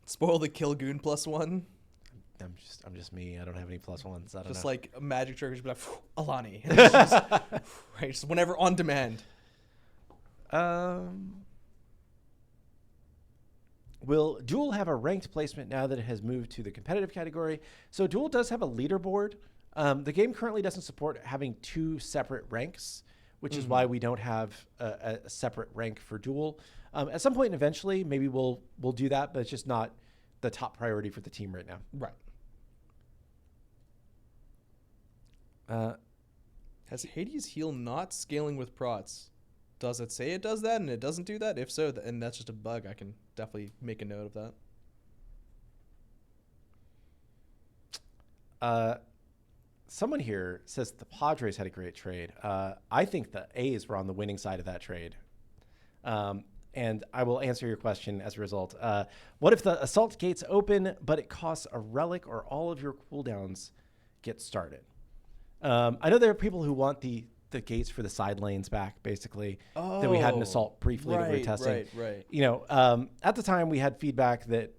Speaker 2: Spoil the Kilgoon +1.
Speaker 1: I'm just me. I don't have any +1s. I don't
Speaker 2: just
Speaker 1: know.
Speaker 2: like a magic trigger, just be like Alani. And it's just, right, just whenever on demand.
Speaker 1: Will Duel have a ranked placement now that it has moved to the competitive category? So Duel does have a leaderboard. The game currently doesn't support having 2 separate ranks, which is why we don't have a separate rank for Duel. At some point eventually, maybe we'll do that, but it's just not the top priority for the team right now.
Speaker 2: Right. Has Hades heal not scaling with prots? Does it say it does that and it doesn't do that? If so, and that's just a bug, I can definitely make a note of
Speaker 1: that. Someone here says the Padres had a great trade. I think the A's were on the winning side of that trade. And I will answer your question as a result. What if the assault gates open, but it costs a relic or all of your cooldowns get started? I know there are people who want the gates for the side lanes back, basically, that we had an assault briefly that we were testing.
Speaker 2: Right.
Speaker 1: You know, at the time we had feedback that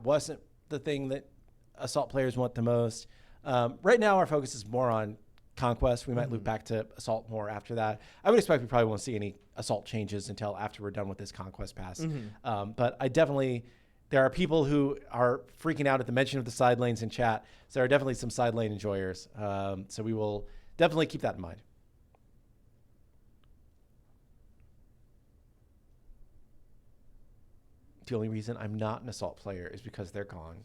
Speaker 1: wasn't the thing that assault players want the most. Right now our focus is more on Conquest. We might loop back to assault more after that. I would expect we probably won't see any assault changes until after we're done with this Conquest pass. But there are people who are freaking out at the mention of the side lanes in chat. So there are definitely some side lane enjoyers. So we will definitely keep that in mind. The only reason I'm not an assault player is because they're gone.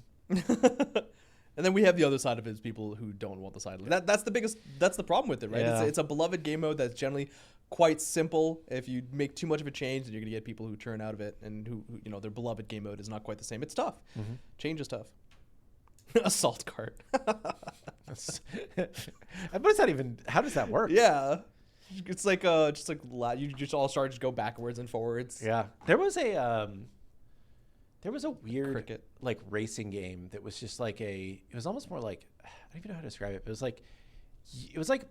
Speaker 2: And then we have the other side of it is people who don't want the side lane. That's the problem with it, right?
Speaker 1: Yeah.
Speaker 2: It's a beloved game mode that's generally quite simple. If you make too much of a change, then you're gonna get people who turn out of it and who their beloved game mode is not quite the same. It's tough. Change is tough. Assault cart.
Speaker 1: What is that even? How does that work?
Speaker 2: Yeah. It's like you just all start to go backwards and forwards.
Speaker 1: Yeah. There was a weird
Speaker 2: Cricket.
Speaker 1: like racing game that was just like it was almost more like, I don't even know how to describe it. But it was like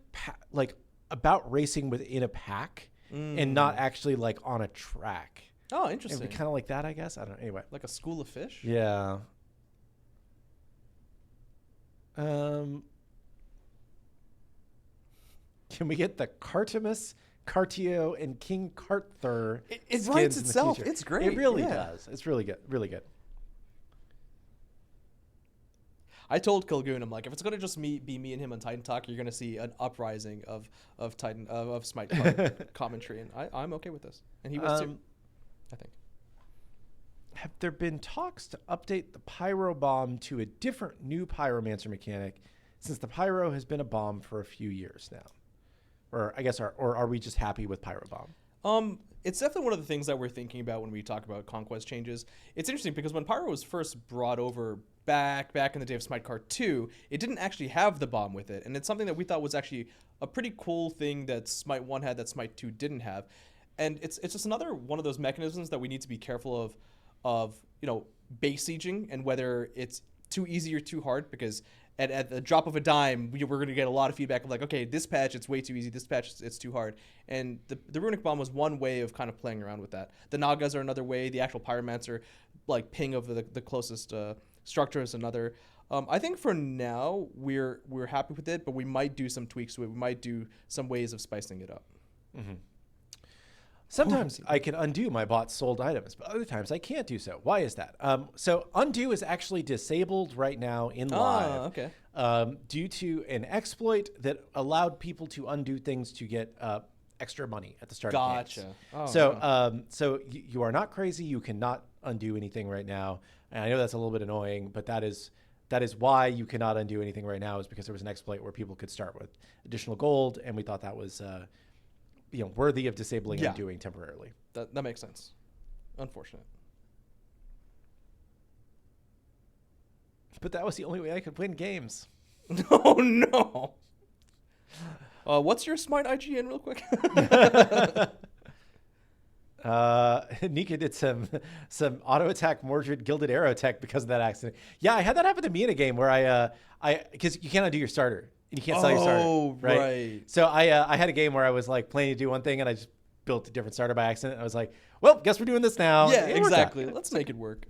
Speaker 1: about racing within a pack and not actually like on a track.
Speaker 2: Oh, interesting.
Speaker 1: Kind of like that, I guess. I don't know. Anyway.
Speaker 2: Like a school of fish?
Speaker 1: Yeah. Can we get the Cartimus, Cartio, and King Cartthur?
Speaker 2: It writes itself. It's great.
Speaker 1: It really does. It's really good. Really good.
Speaker 2: I told Kilgoon, I'm like, if it's gonna just be me and him on Titan Talk, you're gonna see an uprising of Smite Cart commentary, and I'm okay with this, and he was too. I think.
Speaker 1: Have there been talks to update the Pyro Bomb to a different new Pyromancer mechanic, since the Pyro has been a bomb for a few years now? Or I guess, or are we just happy with Pyro Bomb?
Speaker 2: It's definitely one of the things that we're thinking about when we talk about Conquest changes. It's interesting because when Pyro was first brought over back in the day of Smite Cart 2, it didn't actually have the bomb with it. And it's something that we thought was actually a pretty cool thing that Smite 1 had that Smite 2 didn't have. And it's just another one of those mechanisms that we need to be careful of base sieging and whether it's too easy or too hard, because at the drop of a dime, we're going to get a lot of feedback of like, okay, this patch, it's way too easy. This patch, it's too hard. And the Runic Bomb was one way of kind of playing around with that. The Nagas are another way. The actual Pyromancer, like ping of the closest structure is another. I think for now, we're happy with it, but we might do some tweaks to it. We might do some ways of spicing it up.
Speaker 1: Sometimes I can undo my bot's sold items, but other times I can't do so. Why is that? So undo is actually disabled right now in live due to an exploit that allowed people to undo things to get extra money at the start of games.
Speaker 2: Oh,
Speaker 1: so you are not crazy. You cannot undo anything right now. And I know that's a little bit annoying, but that is why you cannot undo anything right now, is because there was an exploit where people could start with additional gold, and we thought that was worthy of disabling and undoing temporarily.
Speaker 2: That makes sense. Unfortunate.
Speaker 1: But that was the only way I could win games.
Speaker 2: Oh no. What's your Smite IGN real quick?
Speaker 1: Nika did some auto attack Mordred Gilded Arrow tech because of that accident. Yeah, I had that happen to me in a game where because you can't undo your starter. You can't sell your starter, right? So I had a game where I was like planning to do one thing and I just built a different starter by accident. I was like, well, guess we're doing this now.
Speaker 2: Yeah, exactly. Let's make it work.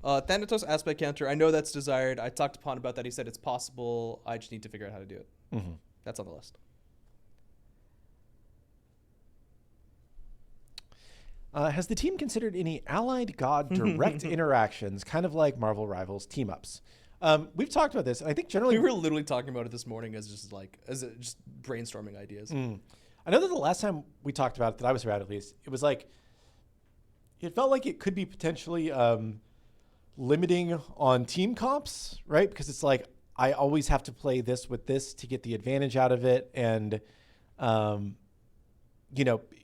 Speaker 2: Thanatos aspect counter. I know that's desired. I talked to Pon about that. He said it's possible. I just need to figure out how to do it.
Speaker 1: Mm-hmm.
Speaker 2: That's on the list.
Speaker 1: Has the team considered any allied god direct interactions, kind of like Marvel Rivals team-ups? We've talked about this, and I think generally...
Speaker 2: We were literally talking about it this morning as just brainstorming ideas.
Speaker 1: I know that the last time we talked about it, that I was around at least, it was like... It felt like it could be potentially limiting on team comps, right? Because it's like, I always have to play this with this to get the advantage out of it, and...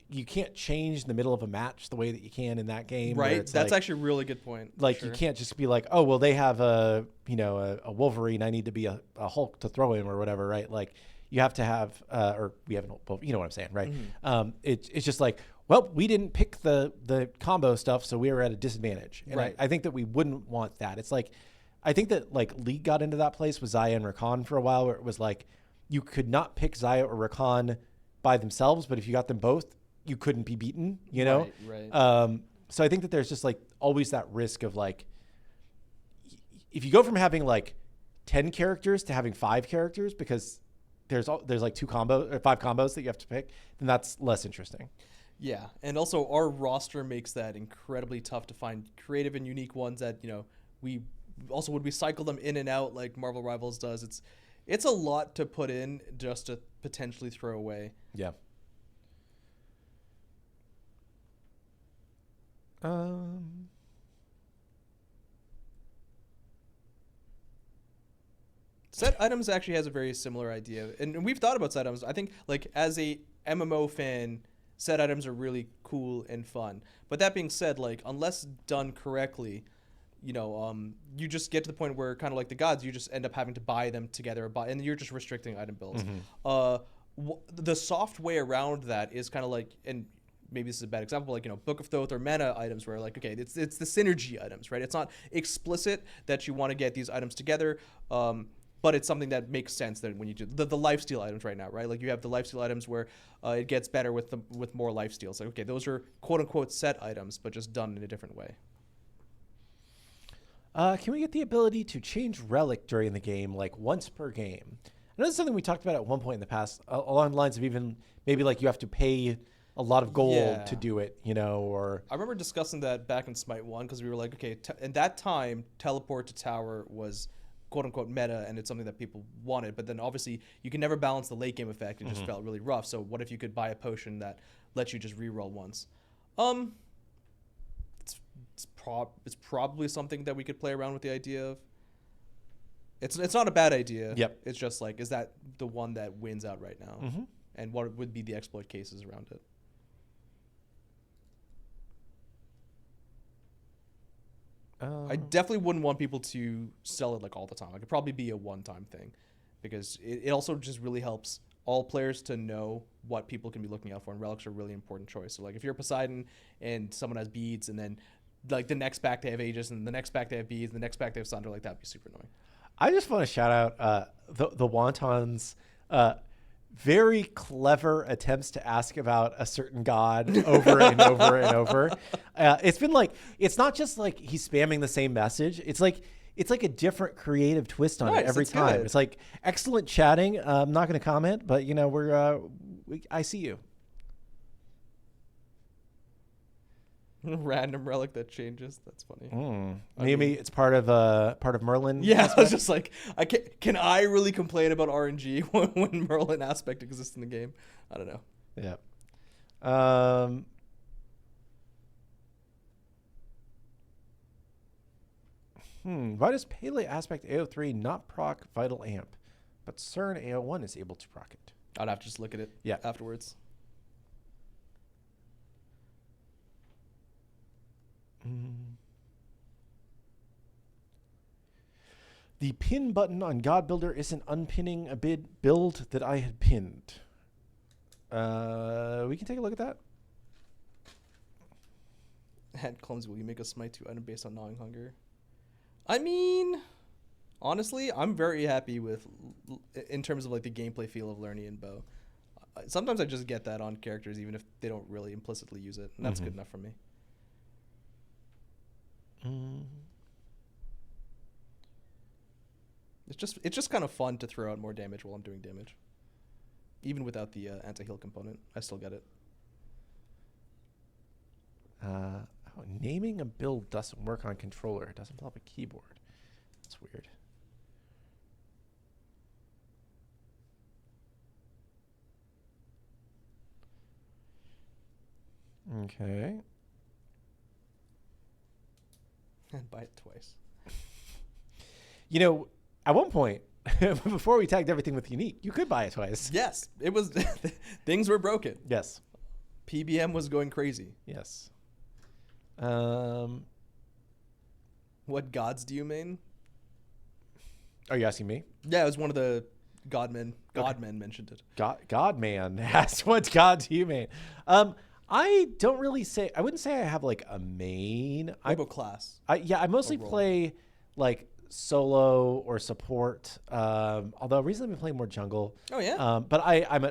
Speaker 1: you can't change in the middle of a match the way that you can in that game.
Speaker 2: Right. That's actually a really good point.
Speaker 1: Like, you can't just be like, oh, well, they have a Wolverine. I need to be a Hulk to throw him or whatever, right? Like, you have to have, or we have you know what I'm saying, right?
Speaker 2: Mm-hmm.
Speaker 1: It's just like, well, we didn't pick the combo stuff, so we were at a disadvantage. And
Speaker 2: right.
Speaker 1: I think that we wouldn't want that. It's like, I think that like League got into that place with Xayah and Rakan for a while, where it was like, you could not pick Xayah or Rakan by themselves, but if you got them both, you couldn't be beaten, you know?
Speaker 2: Right.
Speaker 1: So I think that there's just like always that risk of like, if you go from having like 10 characters to having 5 characters because there's like 5 combos that you have to pick, then that's less interesting.
Speaker 2: Yeah. And also our roster makes that incredibly tough to find creative and unique ones that, we also, would we cycle them in and out like Marvel Rivals does? It's a lot to put in just to potentially throw away.
Speaker 1: Yeah.
Speaker 2: Set items actually has a very similar idea, and we've thought about set items. I think, like, as a MMO fan, set items are really cool and fun. But that being said, like, unless done correctly, you just get to the point where, kind of like the gods, you just end up having to buy them together, and you're just restricting item builds.
Speaker 1: Mm-hmm.
Speaker 2: The soft way around that is kind of like, and maybe this is a bad example, like, Book of Thoth or mana items, where, like, okay, it's the synergy items, right? It's not explicit that you want to get these items together, but it's something that makes sense that when you do the lifesteal items right now, right? Like, you have the lifesteal items where it gets better with more lifesteals. Like, okay, those are quote unquote set items, but just done in a different way.
Speaker 1: Can we get the ability to change relic during the game, like once per game? I know this is something we talked about at one point in the past, along the lines of even maybe like you have to pay a lot of gold to do it, or...
Speaker 2: I remember discussing that back in Smite 1 because we were like, okay, in that time, teleport to tower was quote-unquote meta, and it's something that people wanted. But then obviously you can never balance the late game effect. It just felt really rough. So what if you could buy a potion that lets you just reroll once? It's probably something that we could play around with the idea of. It's not a bad idea.
Speaker 1: Yep.
Speaker 2: It's just like, is that the one that wins out right now?
Speaker 1: Mm-hmm.
Speaker 2: And what would be the exploit cases around it? I definitely wouldn't want people to sell it like all the time. It could probably be a one-time thing, because it also just really helps all players to know what people can be looking out for, and relics are a really important choice. So like if you're Poseidon and someone has beads, and then like the next pack they have Aegis, and the next pack they have beads, and the next pack they have Sunder, like that'd be super annoying.
Speaker 1: I just want to shout out the Wontons. Very clever attempts to ask about a certain god over and over and over. It's been like, it's not just like he's spamming the same message. It's like a different creative twist on it every time. Good. It's like excellent chatting. I'm not going to comment, but we're I see you.
Speaker 2: Random relic that changes. That's funny.
Speaker 1: Maybe it's part of Merlin.
Speaker 2: Yeah,
Speaker 1: aspect?
Speaker 2: I was just like, can I really complain about RNG when Merlin aspect exists in the game? I don't know.
Speaker 1: Yeah. Why does Pele aspect AO3 not proc Vital Amp, but CERN AO1 is able to proc it?
Speaker 2: I'd have to just look at it afterwards.
Speaker 1: The pin button on God Builder isn't unpinning a build that I had pinned. We can take a look at that.
Speaker 2: And Clumzy, will you make a Smite 2 item based on gnawing hunger? I mean, honestly, I'm very happy with, in terms of like the gameplay feel of Lerny and Bow. Sometimes I just get that on characters, even if they don't really implicitly use it, and that's good enough for me. It's just kind of fun to throw out more damage while I'm doing damage, even without the anti-heal component. I still get it.
Speaker 1: Naming a build doesn't work on controller. It doesn't pull up a keyboard. That's weird. Okay.
Speaker 2: And buy it twice.
Speaker 1: You know, at one point, before we tagged everything with unique, you could buy it twice.
Speaker 2: Yes, it was. Things were broken.
Speaker 1: Yes.
Speaker 2: PBM was going crazy.
Speaker 1: Yes.
Speaker 2: What gods do you main?
Speaker 1: Are you asking me?
Speaker 2: Yeah, it was one of the godmen. Godmen mentioned it.
Speaker 1: Godman asked, what god do you main? I don't really say, I wouldn't say I have like a main.
Speaker 2: What about class?
Speaker 1: I mostly play like solo or support. Although recently I've been playing more jungle.
Speaker 2: Oh yeah.
Speaker 1: But I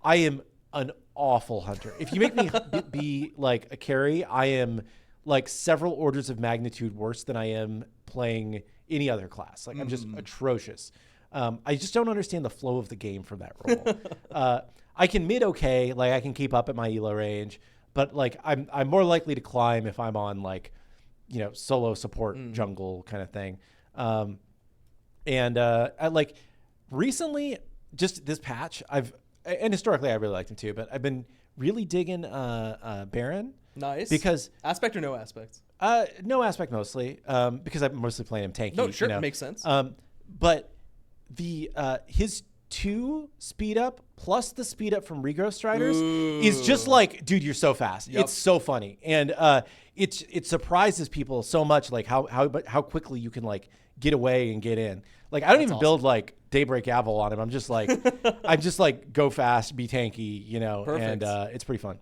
Speaker 1: am an awful hunter. If you make me be like a carry, I am like several orders of magnitude worse than I am playing any other class. Like I'm just atrocious. I just don't understand the flow of the game from that role. I can mid okay, like I can keep up at my elo range, but like I'm more likely to climb if I'm on like, you know, solo support jungle kind of thing. I like recently, just this patch, and historically I really liked him too, but I've been really digging Baron.
Speaker 2: Nice.
Speaker 1: Because
Speaker 2: aspect or no aspect?
Speaker 1: No aspect mostly, because I'm mostly playing him tanky.
Speaker 2: No, sure,
Speaker 1: you know?
Speaker 2: Makes sense.
Speaker 1: But the his 2 speed up plus the speed up from regrowth striders is just like, dude, you're so fast.
Speaker 2: Yep.
Speaker 1: It's so funny, and it surprises people so much, like how quickly you can like get away and get in. Like I don't even build like Daybreak Avil on him. I'm just like go fast, be tanky, you know.
Speaker 2: Perfect.
Speaker 1: And it's pretty fun.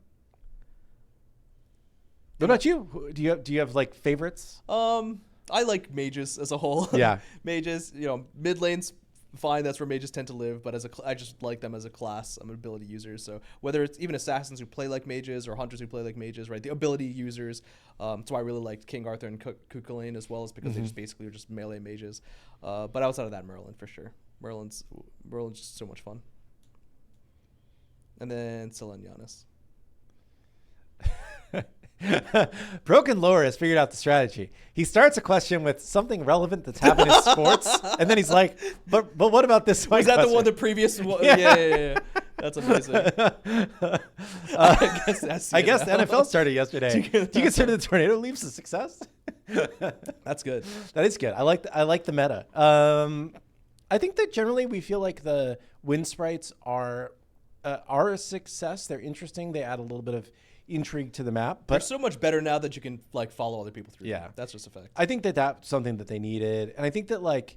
Speaker 1: What about you? Do you have like favorites?
Speaker 2: I like mages as a whole.
Speaker 1: Yeah.
Speaker 2: Mages, you know, mid lanes, fine. That's where mages tend to live. But I just like them as a class. I'm an ability user. So whether it's even assassins who play like mages or hunters who play like mages, right? The ability users. That's why I really liked King Arthur and Cuchulainn as well, is because they just basically are just melee mages. But outside of that, Merlin for sure. Merlin's just so much fun. And then Scylla Giannis.
Speaker 1: Broken Lore has figured out the strategy. He starts a question with something relevant that's happened in sports, and then he's like, "But what about this?"
Speaker 2: Was that the one? The previous one? Yeah. That's amazing.
Speaker 1: I guess the NFL started yesterday. Do you consider the tornado leaps a success?
Speaker 2: That's good.
Speaker 1: That is good. I like the meta. I think that generally we feel like the wind sprites are a success. They're interesting. They add a little bit of intrigue to the map, but
Speaker 2: they're so much better now that you can like follow other people through.
Speaker 1: Yeah,
Speaker 2: that's just a fact.
Speaker 1: I think that that's something that they needed, and I think that like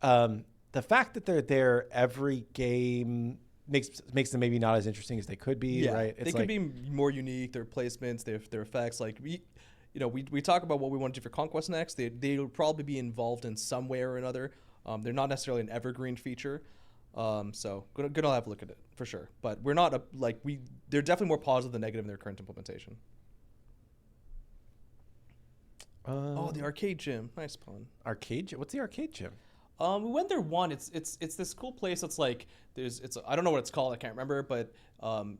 Speaker 1: the fact that they're there every game makes them maybe not as interesting as they could be.
Speaker 2: Yeah,
Speaker 1: right?
Speaker 2: They could be more unique. Their placements, their effects. Like we talk about what we want to do for Conquest next. They'll probably be involved in some way or another. They're not necessarily an evergreen feature. So gonna have a look at it for sure, but we're not they're definitely more positive than negative in their current implementation. The arcade gym, nice pun.
Speaker 1: Arcade gym? What's the arcade gym?
Speaker 2: We went there one. It's this cool place. It's like I don't know what it's called. I can't remember, but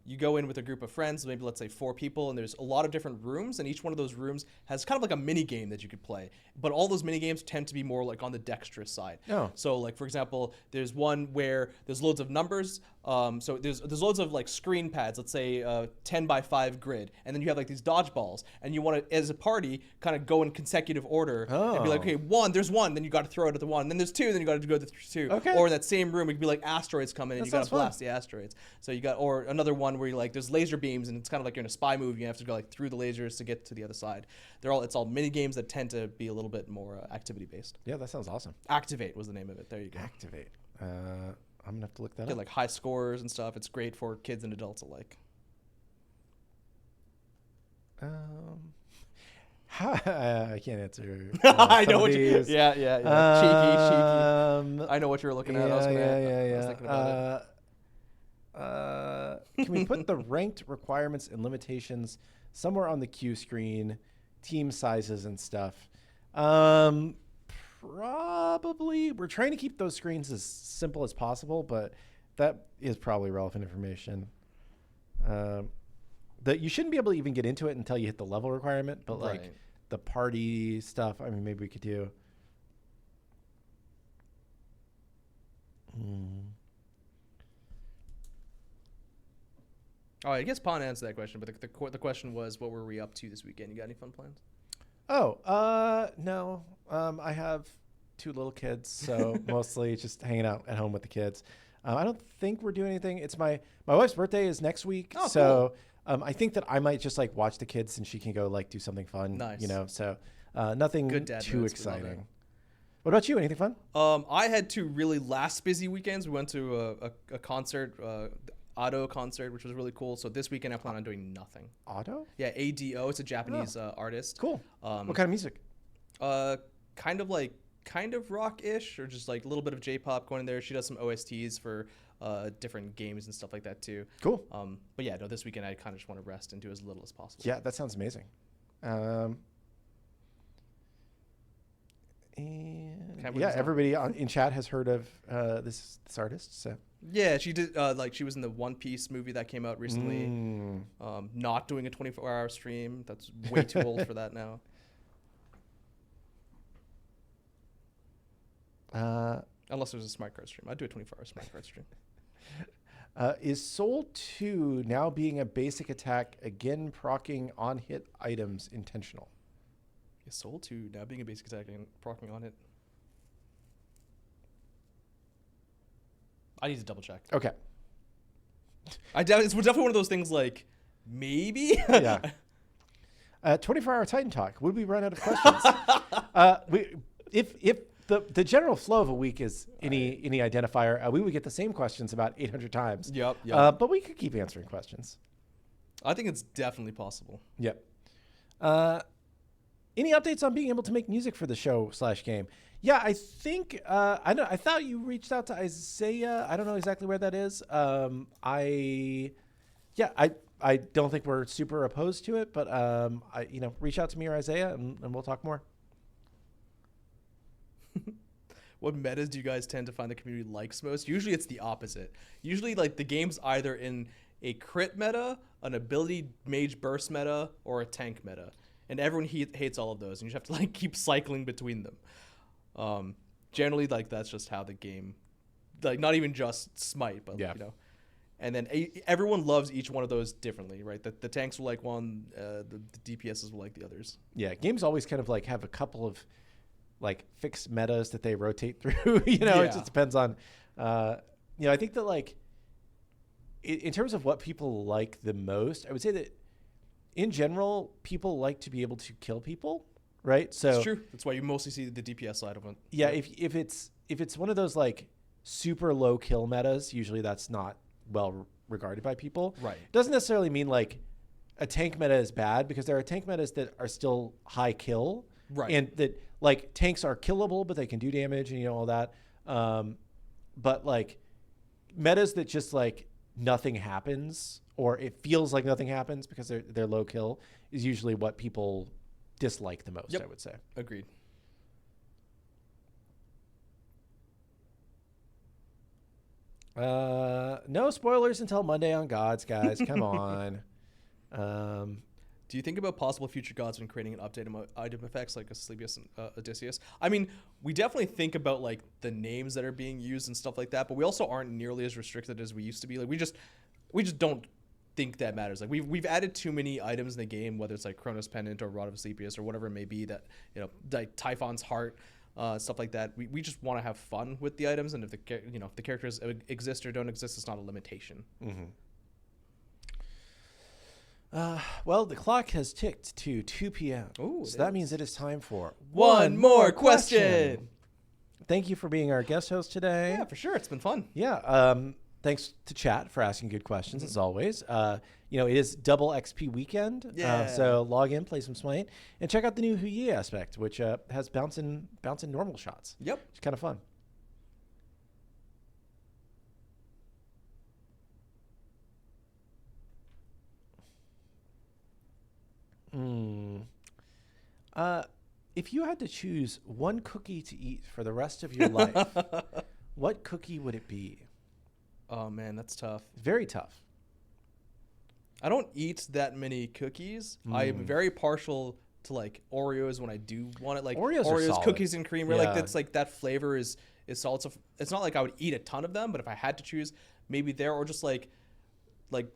Speaker 2: You go in with a group of friends, maybe let's say 4 people, and there's a lot of different rooms, and each one of those rooms has kind of like a mini game that you could play. But all those mini games tend to be more like on the dexterous side.
Speaker 1: Oh.
Speaker 2: So like for example, there's one where there's loads of numbers. So there's loads of like screen pads, let's say 10 by 5 grid, and then you have like these dodgeballs, and you want to, as a party, kind of go in consecutive order and be like, okay, there's one, then you got to throw it at the one, then there's 2, then you got to go to the 2.
Speaker 1: Okay.
Speaker 2: Or in that same room, it could be like asteroids coming, and you got to blast
Speaker 1: fun.
Speaker 2: the asteroids. So you got, or another one where you like there's laser beams, and it's kind of like you're in a spy movie. You have to go like through the lasers to get to the other side. It's all mini games that tend to be a little bit more activity based.
Speaker 1: Yeah, that sounds awesome.
Speaker 2: Activate was the name of it. There you go.
Speaker 1: Activate. I'm gonna have to look that
Speaker 2: Get
Speaker 1: up.
Speaker 2: like high scores and stuff. It's great for kids and adults alike.
Speaker 1: I can't answer.
Speaker 2: I know what you. Yeah. Cheeky. I know what you were looking at. I was thinking about it.
Speaker 1: Can we put the ranked requirements and limitations somewhere on the queue screen, team sizes and stuff? Probably. We're trying to keep those screens as simple as possible, but that is probably relevant information. That you shouldn't be able to even get into it until you hit the level requirement, but like the party stuff, I mean, maybe we could do.
Speaker 2: Oh, I guess Pon answered that question, but the question was, what were we up to this weekend? You got any fun plans?
Speaker 1: Oh, no. I have 2 little kids, so mostly just hanging out at home with the kids. I don't think we're doing anything. It's my wife's birthday is next week, so cool. I think that I might just like watch the kids and she can go like do something fun.
Speaker 2: Nice.
Speaker 1: You know, so nothing too exciting. What about you? Anything fun?
Speaker 2: I had 2 really last busy weekends. We went to a concert, Ado concert, which was really cool. So this weekend I plan on doing nothing.
Speaker 1: Ado?
Speaker 2: Yeah, ADO. It's a Japanese artist.
Speaker 1: Cool. What kind of music?
Speaker 2: Kind of rock-ish, or just like a little bit of J-pop going in there. She does some OSTs for different games and stuff like that too.
Speaker 1: Cool.
Speaker 2: But yeah, no, this weekend I kind of just want to rest and do as little as possible.
Speaker 1: Yeah, that sounds amazing. And yeah, everybody in chat has heard of this artist. So
Speaker 2: yeah, she did. She was in the One Piece movie that came out recently. Not doing a 24-hour stream. That's way too old for that now. Unless there's a Smite Cart stream. I'd do a 24-hour Smite Cart stream.
Speaker 1: Is Soul 2 now being a basic attack, again proccing on hit items intentional?
Speaker 2: Is Soul 2 now being a basic attack and proccing on it? I need to double check.
Speaker 1: Okay.
Speaker 2: It's definitely one of those things like, maybe?
Speaker 1: Yeah. 24-hour Titan Talk. Would we run out of questions? If the general flow of a week is any identifier, we would get the same questions about 800 times.
Speaker 2: Yep.
Speaker 1: But we could keep answering questions.
Speaker 2: I think it's definitely possible.
Speaker 1: Yep. Any updates on being able to make music for the show/game? Yeah, I think I thought you reached out to Isaiah. I don't know exactly where that is. I don't think we're super opposed to it, but reach out to me or Isaiah and we'll talk more.
Speaker 2: What metas do you guys tend to find the community likes most? Usually it's the opposite. Usually like the game's either in a crit meta, an ability mage burst meta, or a tank meta. And everyone hates all of those, and you just have to like keep cycling between them. Generally, like that's just how the game, like not even just Smite, but
Speaker 1: yeah.
Speaker 2: And then everyone loves each one of those differently, right? The tanks will like one, the DPSs will like the others.
Speaker 1: Yeah, games always kind of like have a couple of like fixed metas that they rotate through. It just depends on. I think that like in terms of what people like the most, I would say that in general, people like to be able to kill people, right? So
Speaker 2: it's true. That's why you mostly see the DPS side of it.
Speaker 1: Yeah, if it's one of those like super low kill metas, usually that's not well regarded by people.
Speaker 2: Right.
Speaker 1: Doesn't necessarily mean like a tank meta is bad, because there are tank metas that are still high kill.
Speaker 2: Right.
Speaker 1: And that like tanks are killable, but they can do damage and all that. But like metas that just like nothing happens, or it feels like nothing happens because they're low kill, is usually what people dislike the most. Yep. I would say.
Speaker 2: Agreed.
Speaker 1: No spoilers until Monday on Gods, guys. Come on.
Speaker 2: Do you think about possible future gods when creating an update item effects like Asclepius and Odysseus? I mean, we definitely think about like the names that are being used and stuff like that, but we also aren't nearly as restricted as we used to be. Like we just don't think that matters. Like we've added too many items in the game, whether it's like Chronos Pendant or Rod of Asclepius or whatever it may be, that like Typhon's Heart, stuff like that. We just want to have fun with the items, and if the characters exist or don't exist, it's not a limitation.
Speaker 1: Mm-hmm. Well, the clock has ticked to 2 p.m.
Speaker 2: Ooh,
Speaker 1: so that means it is time for
Speaker 2: one more question.
Speaker 1: Thank you for being our guest host today.
Speaker 2: Yeah, for sure. It's been fun.
Speaker 1: Yeah. Thanks to chat for asking good questions as always. It is double XP weekend.
Speaker 2: Yeah.
Speaker 1: So log in, play some Smite, and check out the new Huyi aspect, which has bouncing normal shots.
Speaker 2: Yep.
Speaker 1: It's kind of fun. If you had to choose one cookie to eat for the rest of your life, what cookie would it be?
Speaker 2: Oh man, that's tough.
Speaker 1: Very tough.
Speaker 2: I don't eat that many cookies. I'm very partial to like Oreos when I do want it. Like
Speaker 1: Oreos
Speaker 2: cookies and cream.
Speaker 1: Yeah.
Speaker 2: Like that's like that flavor is solid. So it's not like I would eat a ton of them, but if I had to choose, maybe there, or just like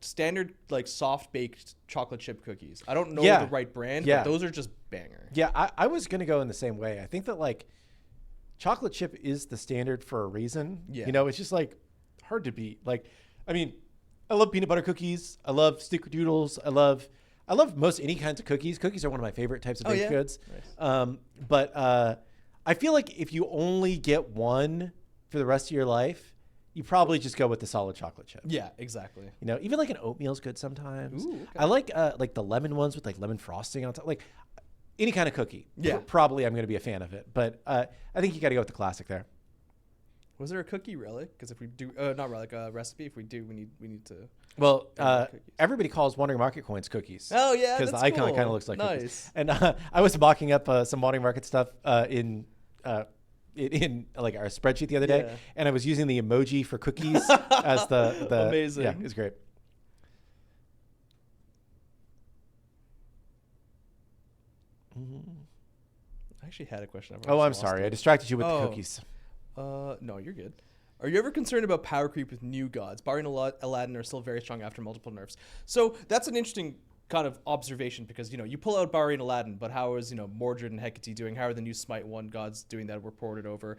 Speaker 2: standard like soft baked chocolate chip cookies. I don't know the right brand, but those are just banger.
Speaker 1: Yeah, I was gonna go in the same way. I think that like chocolate chip is the standard for a reason.
Speaker 2: Yeah.
Speaker 1: It's just like hard to beat. Like, I mean, I love peanut butter cookies. I love snickerdoodles. I love most any kinds of cookies. Cookies are one of my favorite types of baked goods.
Speaker 2: Nice.
Speaker 1: But I feel like if you only get one for the rest of your life, you probably just go with the solid chocolate chip.
Speaker 2: Yeah, exactly.
Speaker 1: Even like an oatmeal's good sometimes.
Speaker 2: Ooh, okay.
Speaker 1: I like the lemon ones with like lemon frosting on top. Like any kind of cookie.
Speaker 2: Yeah.
Speaker 1: Probably I'm going to be a fan of it. But I think you got to go with the classic there.
Speaker 2: Was there a cookie relic? Because if we do, not relic, recipe. If we do, we need to.
Speaker 1: Well, everybody calls Wandering Market coins cookies.
Speaker 2: Oh yeah,
Speaker 1: because the icon kind of looks like
Speaker 2: nice.
Speaker 1: Cookies. And I was mocking up some Wandering Market stuff in like our spreadsheet the other day, and I was using the emoji for cookies as the
Speaker 2: amazing.
Speaker 1: Yeah, it was great.
Speaker 2: I actually had a question.
Speaker 1: I'm sorry. I distracted you with the cookies.
Speaker 2: No, you're good. Are you ever concerned about power creep with new gods? Barry and Aladdin are still very strong after multiple nerfs. So that's an interesting kind of observation because, you pull out Barry and Aladdin, but how is, Mordred and Hecate doing? How are the new Smite 1 gods doing that were ported over?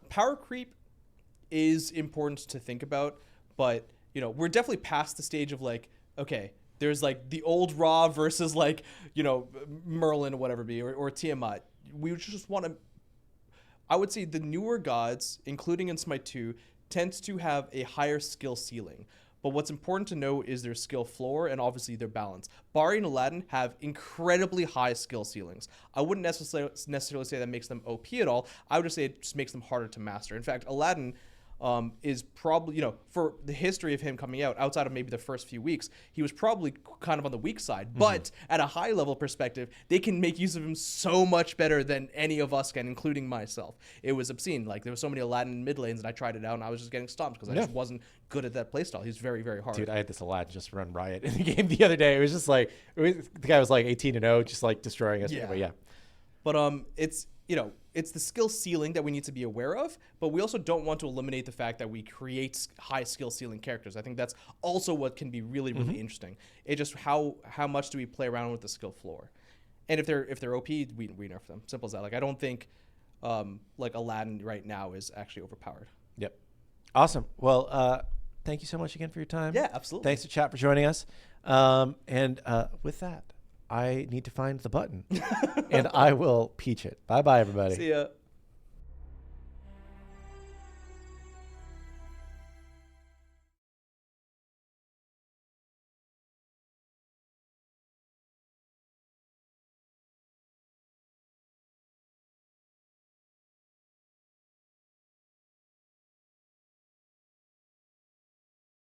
Speaker 2: Power creep is important to think about, but, we're definitely past the stage of like, okay, there's like the old Ra versus like, Merlin or whatever be, or Tiamat. We just want to, I would say the newer gods, including in Smite 2, tends to have a higher skill ceiling. But what's important to know is their skill floor and obviously their balance. Barry and Aladdin have incredibly high skill ceilings. I wouldn't necessarily say that makes them OP at all. I would just say it just makes them harder to master. In fact, Aladdin is probably, for the history of him coming out, outside of maybe the first few weeks, he was probably kind of on the weak side. But at a high level perspective, they can make use of him so much better than any of us can, including myself. It was obscene. Like, there were so many Aladdin mid lanes, and I tried it out, and I was just getting stomped because I just wasn't good at that playstyle. He's very, very hard.
Speaker 1: Dude, I had this Aladdin just run riot in the game the other day. It was just like, the guy was like 18-0, just like destroying us.
Speaker 2: Yeah.
Speaker 1: But yeah.
Speaker 2: But it's, it's the skill ceiling that we need to be aware of, but we also don't want to eliminate the fact that we create high skill ceiling characters. I think that's also what can be really, really interesting. It just how much do we play around with the skill floor, and if they're OP, we nerf them. Simple as that. Like I don't think like Aladdin right now is actually overpowered.
Speaker 1: Yep. Awesome. Well, thank you so much again for your time.
Speaker 2: Yeah, absolutely.
Speaker 1: Thanks to chat for joining us. And with that, I need to find the button, and I will peach it. Bye-bye, everybody.
Speaker 2: See ya.